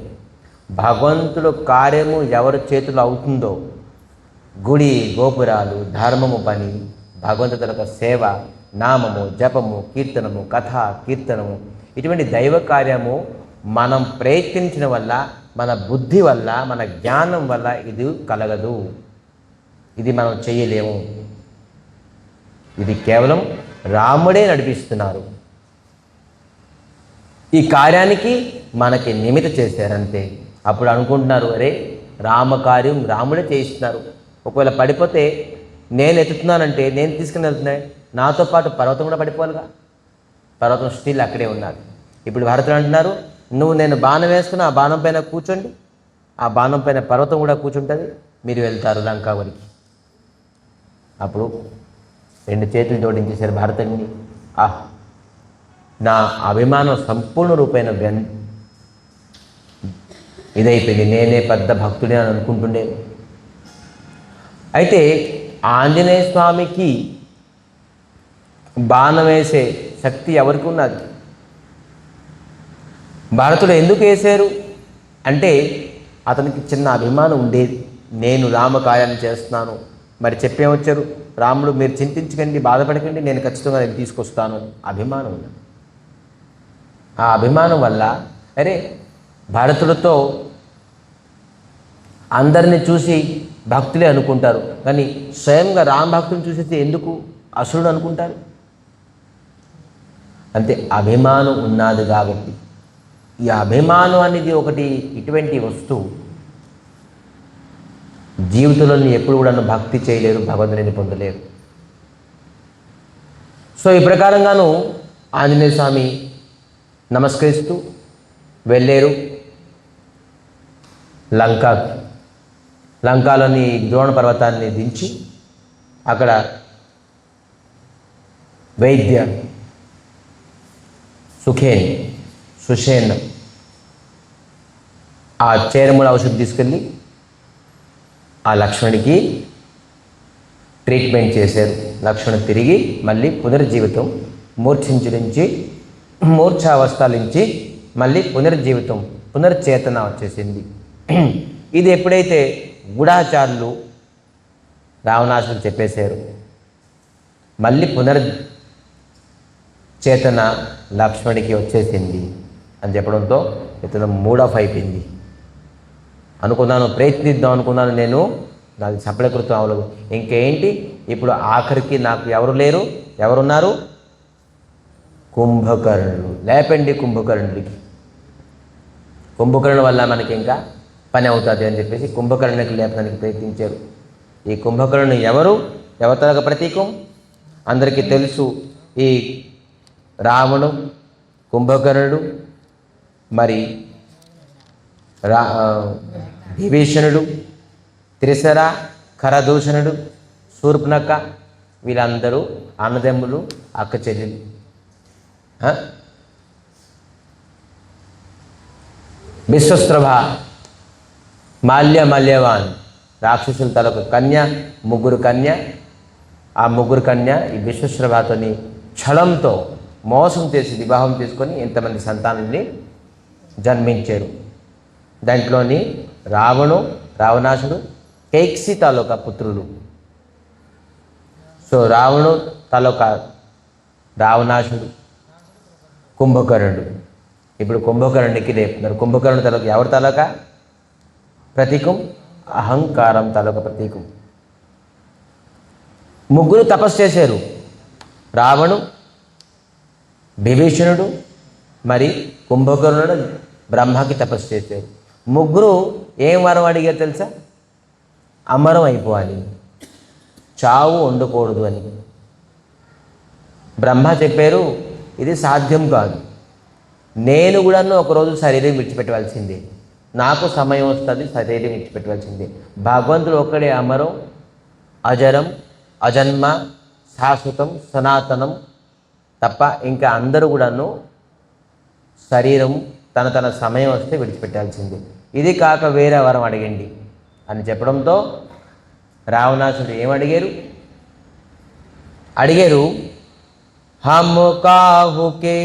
భగవంతుడు కార్యము ఎవరి చేతులు అవుతుందో, గుడి గోపురాలు, ధర్మము పని, భగవంతుడి యొక్క సేవ, నామము, జపము, కీర్తనము, కథ కీర్తనము, ఇటువంటి దైవ కార్యము మనం ప్రయత్నించిన వల్ల, మన బుద్ధి వల్ల, మన జ్ఞానం వల్ల ఇది కలగదు. ఇది మనం చేయలేము. ఇది కేవలం రాముడే నడిపిస్తున్నారు. ఈ కార్యానికి మనకి నిమిత్త చేశారంతే. అప్పుడు అనుకుంటున్నారు, అరే రామకార్యం రాముడే చేయిస్తున్నారు. ఒకవేళ పడిపోతే నేను ఎత్తుతున్నానంటే, నేను తీసుకుని వెళ్తున్నాయి, నాతో పాటు పర్వతం కూడా పడిపోవాలిగా. పర్వతం స్టిల్ అక్కడే ఉన్నది. ఇప్పుడు భరతుడు అంటున్నారు, నేను బాణం వేసుకుని ఆ బాణం పైన కూర్చోండి, ఆ బాణం పైన పర్వతం కూడా కూర్చుంటుంది, మీరు వెళ్తారు లంకావరికి. అప్పుడు 2 చేతులు జోడించేశారు భరతుడిని. నా అభిమానం సంపూర్ణ రూపైన ఇదైపోయింది. నేనే పెద్ద భక్తుడే అని అనుకుంటుండే. అయితే ఆంజనేయ స్వామికి బాణం వేసే శక్తి ఎవరికి ఉన్నది? భరతుడు ఎందుకు వేశారు అంటే, అతనికి చిన్న అభిమానం ఉండేది. నేను రామకార్యాన్ని చేస్తున్నాను. మరి చెప్పేమొచ్చారు, రాముడు మీరు చింతించకండి, బాధపడకండి, నేను ఖచ్చితంగా నేను తీసుకొస్తాను. అభిమానం ఉన్నది. ఆ అభిమానం వల్ల అరే భరతుడితో అందరిని చూసి భక్తులే అనుకుంటారు, కానీ స్వయంగా రామ భక్తుని చూసేసి ఎందుకు అసురుడు అనుకుంటారు? అంతే, అభిమానం ఉన్నది కాబట్టి. ఈ అభిమానం అనేది ఒకటి ఇటువంటి వస్తువు. జీవితంలో ఎప్పుడు కూడా భక్తి చేయలేరు, భగవంతుని పొందలేరు. సో ఈ ప్రకారంగాను ఆంజనేయ స్వామి నమస్కరిస్తూ వెళ్ళారు లంకాలోని ద్రోణ పర్వతాన్ని దించి అక్కడ వైద్య సుషేన్ ఆ చేరముల ఔషధం తీసుకెళ్ళి ఆ లక్ష్మణుడికి ట్రీట్మెంట్ చేశారు. లక్ష్మణుడు తిరిగి మళ్ళీ పునర్జీవితం, మూర్ఛావస్థ నుంచి మళ్ళీ పునర్చేతన వచ్చేసింది. ఇది ఎప్పుడైతే గూఢాచారులు రావణాసురుడు చెప్పేశారు, మళ్ళీ పునర్చేతన లక్ష్మణుడికి వచ్చేసింది అని చెప్పడంతో ఇతను మూడ్ ఆఫ్ అయిపోయింది. ప్రయత్నిద్దాం అనుకున్నాను, నేను నాది సఫలీకృతం అవ్వలేదు. ఇంకేంటి, ఇప్పుడు ఆఖరికి నాకు ఎవరు లేరు, ఎవరున్నారు? కుంభకర్ణుడు. లేపండి కుంభకర్ణుడికి, కుంభకర్ణుడి వల్ల మనకి ఇంకా పని అవుతుంది అని చెప్పేసి కుంభకర్ణునికి లేపడానికి ప్రయత్నించారు. ఈ కుంభకర్ణుడు ఎవతలకు ప్రతీకం అందరికీ తెలుసు. ఈ రావణుడు, కుంభకర్ణుడు, మరి విభీషణుడు, త్రిశర, ఖరదూషణుడు, శూర్పణఖ, వీళ్ళందరూ అన్నదమ్ములు, అక్క చెల్లెలు. విశ్వస్త్రభ, మాల్యవాన్, రాక్షసుల తలకు కన్య, ముగ్గురు కన్య. ఆ ముగ్గురు కన్య ఈ విశ్వస్త్రభతోని ఛలంతో మోసం చేసి వివాహం చేసుకొని ఎంతమంది సంతానాన్ని జన్మించారు. దాంట్లోని రావణాసుడు, కైక్సి తాలూకా పుత్రులు సో రావణుడు తలొక రావణాసుడు, కుంభకర్ణుడు. ఇప్పుడు కుంభకర్ణుడికి రేపుతున్నారు. కుంభకర్ణుడు తలొక ఎవరి తలక ప్రతీకం? అహంకారం తలొక ప్రతీకం. ముగ్గురు తపస్సు చేశారు. రావణు, విభీషణుడు, మరి కుంభకర్ణుడు బ్రహ్మకి తపస్సు చేశారు. ముగ్గురు ఏం వరం అడిగారు తెలుసా? అమరం అయిపోవాలి, చావు ఉండకూడదు అని. బ్రహ్మ చెప్పారు ఇది సాధ్యం కాదు, నేను కూడాను ఒకరోజు శరీరం విడిచిపెట్టవలసిందే, నాకు సమయం వస్తుంది, శరీరం విడిచిపెట్టవలసిందే. భగవంతుడు ఒక్కడే అమరం, అజరం, అజన్మ, శాశ్వతం, సనాతనం తప్ప ఇంకా అందరూ కూడాను శరీరం తన తన సమయం వస్తే విడిచిపెట్టాల్సిందే. ఇది కాక వేరే వరం అడగండి అని చెప్పడంతో రావణాసుడు అడిగారు హమ్ కాహుకే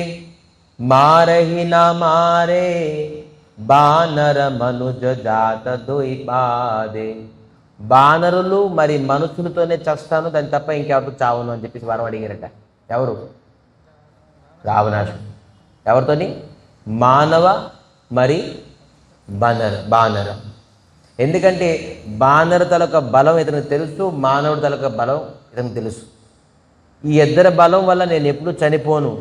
మారహి నా మారే బానర మనుజ జాత దొయిపాదే. బానరులు మరి మనుషులతోనే చస్తాను, దాని తప్ప ఇంకెవరితో చావును అని చెప్పేసి వరం అడిగారట. ఎవరు? రావణాసుడు. ఎవరితోని? మానవ మరి బానర. ఎందుకంటే బానర తలక బలం ఇతనికి తెలుసు, మానవుడి తలక బలం ఇతనికి తెలుసు. ఈ ఇద్దరి బలం వల్ల నేను ఎప్పుడూ చనిపోను,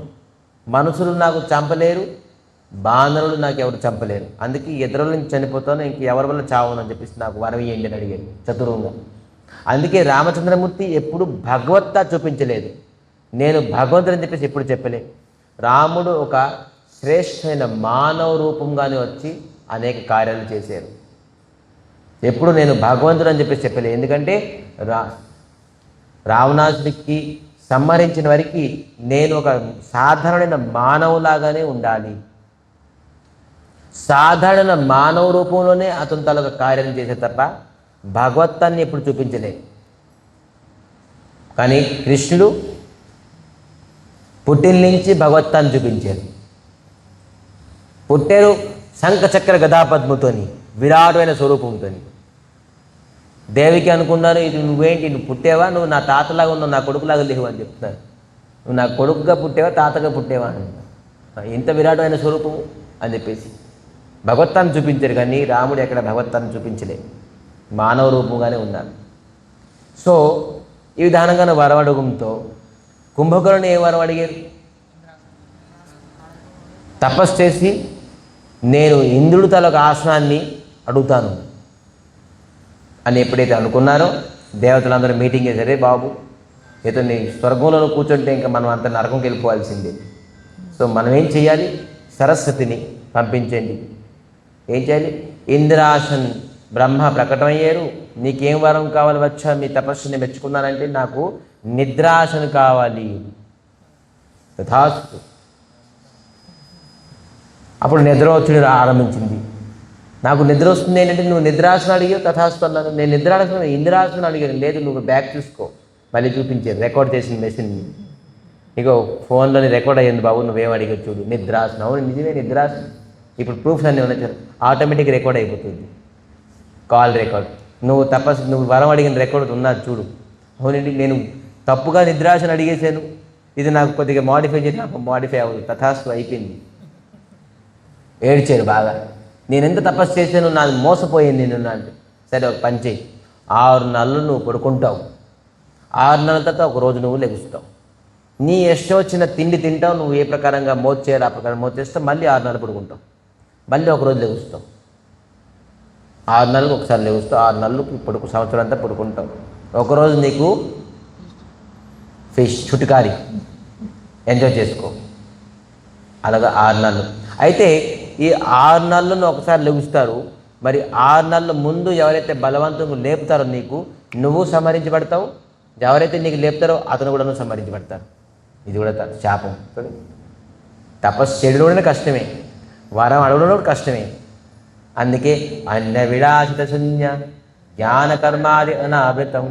మనుషులు నాకు చంపలేరు, బానరులు నాకు ఎవరు చంపలేరు, అందుకే ఇద్దరు నుంచి చనిపోతాను, ఇంక ఎవరి వల్ల చావును అని చెప్పేసి నాకు వరం ఇయ్యండి అని అడిగాడు చతురంగా. అందుకే రామచంద్రమూర్తి ఎప్పుడు భగవత్తా చూపించలేదు, నేను భగవంతుడు అని చెప్పేసి ఎప్పుడు చెప్పలేదు. రాముడు ఒక శ్రేష్టమైన మానవ రూపంగానే వచ్చి అనేక కార్యాలు చేశారు. ఎప్పుడు నేను భగవంతుడు అని చెప్పేసి చెప్పలేదు. ఎందుకంటే రావణాసుడికి సంహరించిన వారికి నేను ఒక సాధారణమైన మానవులాగానే ఉండాలి, సాధారణ మానవ రూపంలోనే అతను తల కార్యం చేసే తప్ప భగవత్తాన్ని ఎప్పుడు చూపించలేదు. కానీ కృష్ణుడు పుట్టిన నుంచి భగవత్తాన్ని చూపించారు. పుట్టారు శంఖచక్ర గదాపద్మతోని, విరాటమైన స్వరూపంతో. దేవికి అనుకున్నారు ఇది నువ్వేంటి, నువ్వు పుట్టేవా, నువ్వు నా తాతలాగా ఉన్నావు, నా కొడుకులాగా లేవు అని చెప్తున్నారు. నువ్వు నా కొడుకుగా పుట్టేవా, తాతగా పుట్టేవా అని, ఇంత విరాటమైన స్వరూపము అని చెప్పేసి భగవత్తాన్ని చూపించారు. కానీ రాముడు ఎక్కడ భగవత్తాన్ని చూపించలేదు, మానవ రూపంగానే ఉన్నారు. సో ఈ విధానంగానే వరం అడగంతో కుంభకర్ణుని ఏ వరం అడిగారు? తపస్సు చేసి నేను ఇంద్రుడి తలొక ఆసనాన్ని అడుగుతాను అని ఎప్పుడైతే అనుకున్నారో దేవతలందరూ మీటింగ్ చేశారే, బాబు ఇతన్ని స్వర్గంలో కూర్చుంటే ఇంకా మనం అంత నరకంకి వెళ్ళిపోవాల్సిందే. సో మనం ఏం చేయాలి? సరస్వతిని పంపించండి. ఏం చేయాలి? ఇంద్రాసన్ బ్రహ్మ ప్రకటమయ్యారు, నీకేం వరం కావాలి వచ్చా, మీ తపస్సుని మెచ్చుకున్నానంటే నాకు నిద్రాసన కావాలి. తథాస్తు. అప్పుడు నిద్ర వచ్చి ఆరంభించింది. నాకు నిద్ర వస్తుంది ఏంటంటే నువ్వు నిద్రాసనం అడిగావు, తథాస్తు అన్నాను. నేను నిద్రాసనం ఇంద్రాసనం అడిగాను. లేదు నువ్వు బ్యాక్ చూసుకో, మళ్ళీ చూపించారు రికార్డ్ చేసిన మెషిన్ని. ఇగో ఫోన్లోని రికార్డ్ అయ్యింది బాబు, నువ్వేం అడిగావు చూడు, నిద్రాసనం. అవును నిజమే నిద్రాసనం. ఇప్పుడు ప్రూఫ్స్ అన్నీ ఉన్నాయి, ఆటోమేటిక్ రికార్డ్ అయిపోతుంది, కాల్ రికార్డ్. నువ్వు వరం అడిగిన రికార్డ్ ఉన్నది చూడు. అవునండి నేను తప్పుగా నిద్రాసన అడిగేశాను, ఇది నాకు కొద్దిగా మాడిఫై చేసి నాకు మాడిఫై అవ్వదు, తథాస్తు అయిపోయింది. ఏడ్చారు బాగా, నేను ఎంత తపస్సు చేశాను, నాది మోసపోయాను నేను అంటే. సరే ఒక పని చేయి, 6 నెలలు నువ్వు పడుకుంటావు, 6 నెలల తర్వాత ఒక రోజు నువ్వు లెగుస్తావు, నీ ఇష్టం వచ్చిన తిండి తింటావు, నువ్వు ఏ ప్రకారంగా మోత చేయాలి ఆ ప్రకారం మోత చేస్తావు, మళ్ళీ 6 నెలలు పడుకుంటావు, మళ్ళీ ఒకరోజు లెగుస్తావు, 6 నెలలకు ఒకసారి లెగుస్తావు, 6 నెలలు సంవత్సరం అంతా పడుకుంటావు, ఒకరోజు నీకు ఫిష్ చుట్టుకారి ఎంజాయ్ చేసుకో. అలాగా 6 నెలలు. అయితే ఈ 6 నెలలను ఒకసారి లెగుస్తారు. మరి 6 నెలల ముందు ఎవరైతే బలవంతంగా లేపుతారో నీకు, నువ్వు సంహరించబడతావు, ఎవరైతే నీకు లేపుతారో అతను కూడా నువ్వు సంహరించబడతారు. ఇది కూడా శాపం. తపస్సు చేయడం కూడా కష్టమే, వరం అడగడం కూడా కష్టమే. అందుకే అన్న విలాసిత శూన్య జ్ఞాన కర్మాది అనావృతం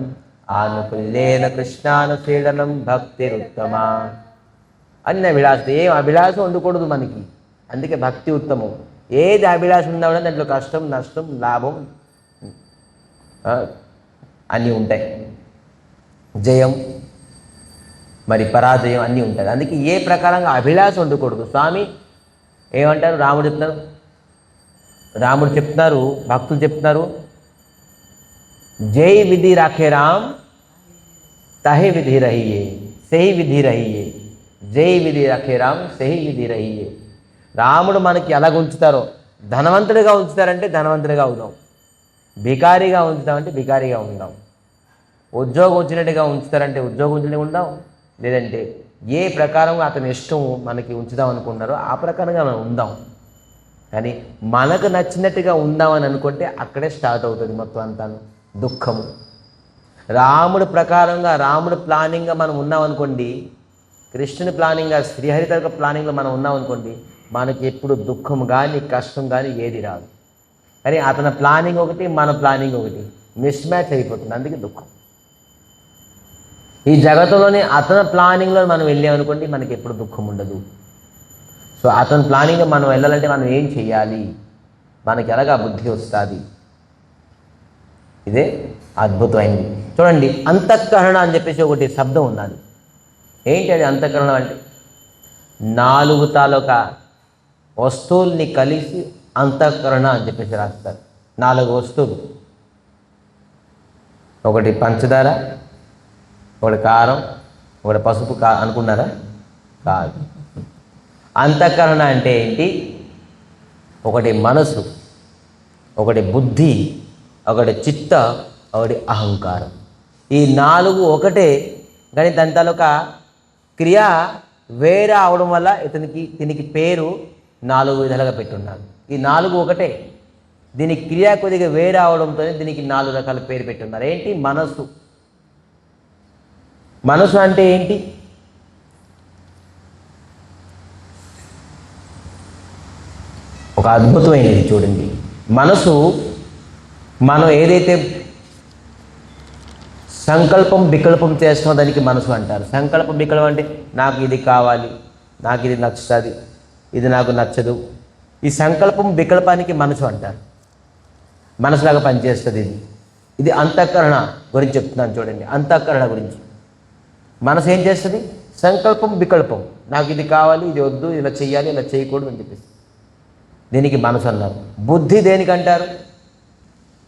ఆనుకుల్లేన కృష్ణానుశీలనం భక్తిరుత్తమ. అన్న విలాసిత, ఏం అభిలాషం ఉండకూడదు మనకి, అందుకే భక్తి ఉత్తమం. ఏది అభిలాషం ఉన్నా కూడా దాంట్లో కష్టం నష్టం లాభం అన్నీ ఉంటాయి. జయం మరి పరాజయం అన్నీ ఉంటుంది. అందుకే ఏ ప్రకారంగా అభిలాష ఉండకూడదు. స్వామి ఏమంటారు, రాముడు చెప్తున్నారు, భక్తులు చెప్తున్నారు, జై విధి రాఖే రామ్ తహే విధి రహియే సహి విధి రహియే, జై విధి రాఖే రామ్ సహి విధి రహియే. రాముడు మనకి ఎలాగ ఉంచుతారో, ధనవంతుడిగా ఉంచుతారంటే ధనవంతుడిగా అవుదాం, బికారిగా ఉంచుతామంటే బికారిగా ఉందాం, ఉద్యోగం వచ్చినట్టుగా ఉంచుతారంటే ఉద్యోగం వచ్చినట్టుగా ఉందాం, లేదంటే ఏ ప్రకారంగా అతని ఇష్టం మనకి ఉంచుదాం అనుకున్నారో ఆ ప్రకారంగా మనం ఉందాం. కానీ మనకు నచ్చినట్టుగా ఉందామని అనుకుంటే అక్కడే స్టార్ట్ అవుతుంది మొత్తం అంతా దుఃఖము. రాముడు ప్రకారంగా, రాముడు ప్లానింగ్గా మనం ఉన్నామనుకోండి, కృష్ణుని ప్లానింగ్గా, శ్రీహరిత ప్లానింగ్లో మనం ఉన్నామనుకోండి, మనకి ఎప్పుడు దుఃఖం కానీ కష్టం కానీ ఏది రాదు. కానీ అతని ప్లానింగ్ ఒకటి, మన ప్లానింగ్ ఒకటి, మిస్ మ్యాచ్ అయిపోతుంది, అందుకే దుఃఖం. ఈ జగత్తులోనే అతని ప్లానింగ్లో మనం వెళ్ళామనుకోండి, మనకి ఎప్పుడు దుఃఖం ఉండదు. సో అతని ప్లానింగ్లో మనం వెళ్ళాలంటే మనం ఏం చేయాలి, మనకి ఎలాగా బుద్ధి వస్తుంది, ఇదే అద్భుతమైంది. చూడండి, అంతఃకరణ అని చెప్పేసి ఒకటి శబ్దం ఉన్నది. ఏంటి అది అంతఃకరణ అంటే? 4 తాలూకా వస్తువుల్ని కలిసి అంతఃకరణ అని చెప్పేసి రాస్తారు. 4 వస్తువులు, ఒకటి పంచదార, ఒకటి కారం, ఒకటి పసుపు అనుకున్నారా? కాదు. అంతఃకరణ అంటే ఏంటి? ఒకటి మనసు, ఒకటి బుద్ధి, ఒకటి చిత్త, ఒకటి అహంకారం. ఈ 4 ఒకటే, కానీ దాని తాలూకా క్రియ వేరే అవడం వల్ల దీనికి పేరు 4 విధాలుగా పెట్టున్నారు. ఈ 4 ఒకటే, దీనికి క్రియ కొద్దిగా వేరే అవడంతో దీనికి 4 రకాల పేరు పెట్టున్నారు. ఏంటి? మనసు. మనసు అంటే ఏంటి? ఒక అద్భుతమైనది చూడండి. మనసు, మనం ఏదైతే సంకల్పం వికల్పం చేస్తామో దానికి మనసు అంటారు. సంకల్పం వికల్పం అంటే నాకు ఇది కావాలి, నాకు ఇది నచ్చుతుంది, ఇది నాకు నచ్చదు. ఈ సంకల్పం వికల్పానికి మనసు అంటారు. మనసులాగా పనిచేస్తుంది ఇది అంతఃకరణ గురించి చెప్తున్నాను చూడండి. అంతఃకరణ గురించి మనసు ఏం చేస్తుంది? సంకల్పం వికల్పం, నాకు ఇది కావాలి, ఇది వద్దు, ఇలా చెయ్యాలి, ఇలా చేయకూడదు అని చెప్పేసి దీనికి మనసు అన్నారు. బుద్ధి దేనికి అంటారు?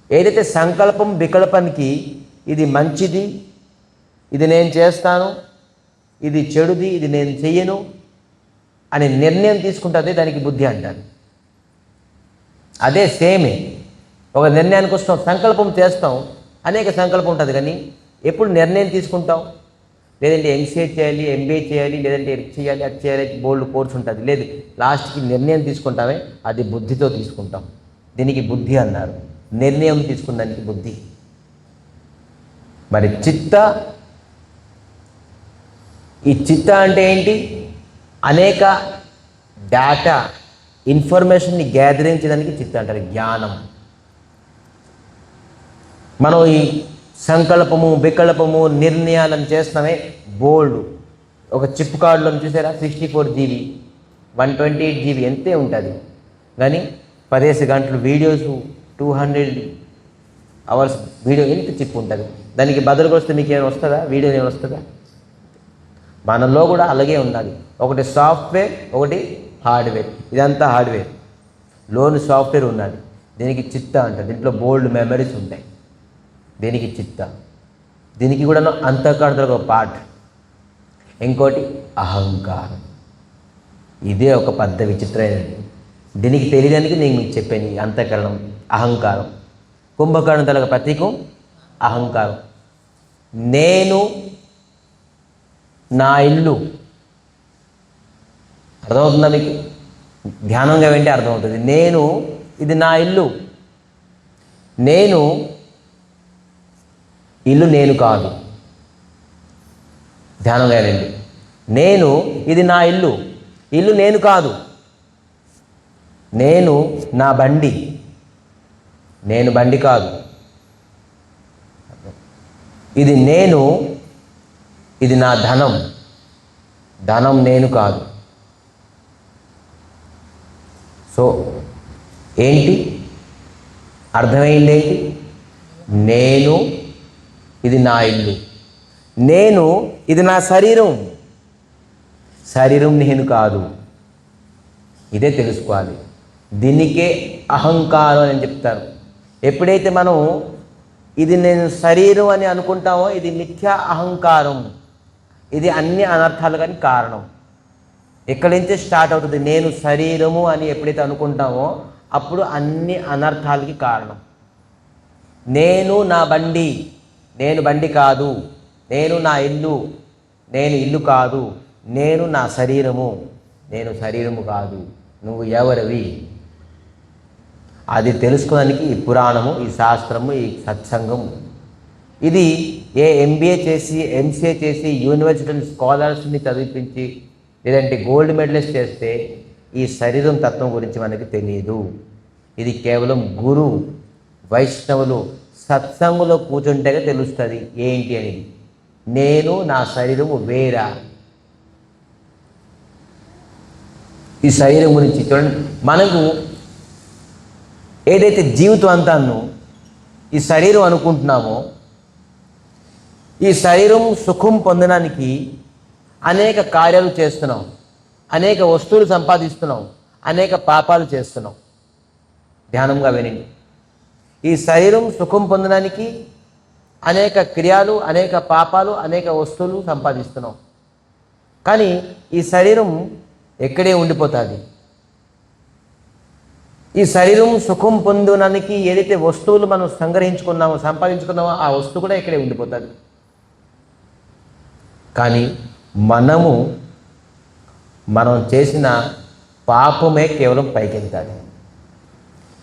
ఏదైతే సంకల్పం వికల్పానికి ఇది మంచిది, ఇది నేను చేస్తాను, ఇది చెడుది, ఇది నేను చెయ్యను అనే నిర్ణయం తీసుకుంటుంది, దానికి బుద్ధి అంటారు. అదే సేమే, ఒక నిర్ణయానికి వస్తాం, సంకల్పం చేస్తాం, అనేక సంకల్పం ఉంటుంది, కానీ ఎప్పుడు నిర్ణయం తీసుకుంటాం? లేదంటే ఎంసీఏ చేయాలి, ఎంబీఏ చేయాలి, లేదంటే ఇది చేయాలి, అది చేయాలి, బోల్డ్ కోర్స్ ఉంటుంది. లేదు, లాస్ట్కి నిర్ణయం తీసుకుంటామే, అది బుద్ధితో తీసుకుంటాం. దీనికి బుద్ధి అన్నారు. నిర్ణయం తీసుకున్నానికి బుద్ధి. మరి చిత్త, ఈ చిత్త అంటే ఏంటి? అనేక డేటా, ఇన్ఫర్మేషన్ని గ్యాదరింగ్ చేయడానికి చిత్త అంటారు. జ్ఞానం. మనం ఈ సంకల్పము వికల్పము నిర్ణయాలను చేస్తున్నామే, బోల్డ్ ఒక చిప్ కార్డులో చూసారా, 64 GB 128 GB ఎంతే ఉంటుంది, కానీ 10 గంటలు వీడియోస్, 200 hours వీడియో, ఎంత చిప్ ఉంటుంది. దానికి బదులుగా వస్తే మీకు ఏమైనా వస్తుందా? వీడియో ఏమైనా వస్తుందా? మనలో కూడా అలాగే ఉన్నది. ఒకటి సాఫ్ట్వేర్, ఒకటి హార్డ్వేర్. ఇదంతా హార్డ్వేర్, లోన్ సాఫ్ట్వేర్ ఉన్నది. దీనికి చిత్త అంటారు. దీంట్లో బోల్డ్ మెమరీస్ ఉంటాయి, దీనికి చిత్త. దీనికి కూడా అంతఃకరణలో ఒక పార్ట్. ఇంకోటి అహంకారం. ఇదే ఒక పెద్ద విచిత్రమైనది. దీనికి తెలియడానికి నేను మీకు చెప్పాను. ఈ అంతఃకరణం, అహంకారం. కుంభకర్ణ తలకు ప్రతీకం అహంకారం. నేను, నా ఇల్లు. అర్థమవుతుందా మీకు? ధ్యానంగా వింటే అర్థమవుతుంది. నేను, ఇది నా ఇల్లు. నేను, ఇల్లు నేను కాదు. ధ్యానంగా వినండి. నేను, ఇది నా ఇల్లు. ఇల్లు నేను కాదు. నేను నా బండి. నేను బండి కాదు. ఇది నేను, ఇది నా ధనం. ధనం నేను కాదు. సో ఏంటి అర్థమైంది? ఏంటి? నేను, ఇది నా ఇల్లు. నేను ఇది నా శరీరం, శరీరం నేను కాదు. ఇదే తెలుసుకోవాలి. దీనికే అహంకారం అని చెప్తారు. ఎప్పుడైతే మనం ఇది నేను శరీరం అని అనుకుంటామో ఇది మిథ్యా అహంకారం. ఇది అన్ని అనర్థాలుగాని కారణం. ఎక్కడి నుంచి స్టార్ట్ అవుతుంది? నేను శరీరము అని ఎప్పుడైతే అనుకుంటామో అప్పుడు అన్ని అనర్థాలకి కారణం. నేను నా బండి, నేను బండి కాదు. నేను నా ఇల్లు, నేను ఇల్లు కాదు. నేను నా శరీరము, నేను శరీరము కాదు. నువ్వు ఎవరివి? అది తెలుసుకోవడానికి ఈ పురాణము, ఈ శాస్త్రము, ఈ సత్సంగము. ఇది ఏ ఎంబీఏ చేసి ఎంసీఏ చేసి యూనివర్సిటీ స్కాలర్స్ని చదివించి లేదంటే గోల్డ్ మెడలిస్ట్ చేస్తే ఈ శరీరం తత్వం గురించి మనకి తెలియదు. ఇది కేవలం గురు వైష్ణవులు సత్సంగులో కూర్చుంటే తెలుస్తుంది ఏంటి అనేది. నేను నా శరీరము వేరా. ఈ శరీరం గురించి చూడండి, మనకు ఏదైతే జీవితం అంతాను ఈ శరీరం అనుకుంటున్నామో ఈ శరీరం సుఖం పొందడానికి అనేక కార్యాలు చేస్తున్నాం, అనేక వస్తువులు సంపాదిస్తున్నాం, అనేక పాపాలు చేస్తున్నాం. ధ్యానంగా వినండి. ఈ శరీరం సుఖం పొందడానికి అనేక క్రియలు, అనేక పాపాలు, అనేక వస్తువులు సంపాదిస్తున్నాం. కానీ ఈ శరీరం ఎక్కడే ఉండిపోతుంది. ఈ శరీరం సుఖం పొందడానికి ఏదైతే వస్తువులు మనం సంగ్రహించుకున్నామో సంపాదించుకున్నామో ఆ వస్తువు కూడా ఇక్కడే ఉండిపోతుంది. కానీ మనం చేసిన పాపమే కేవలం పైకి వెళ్తుంది.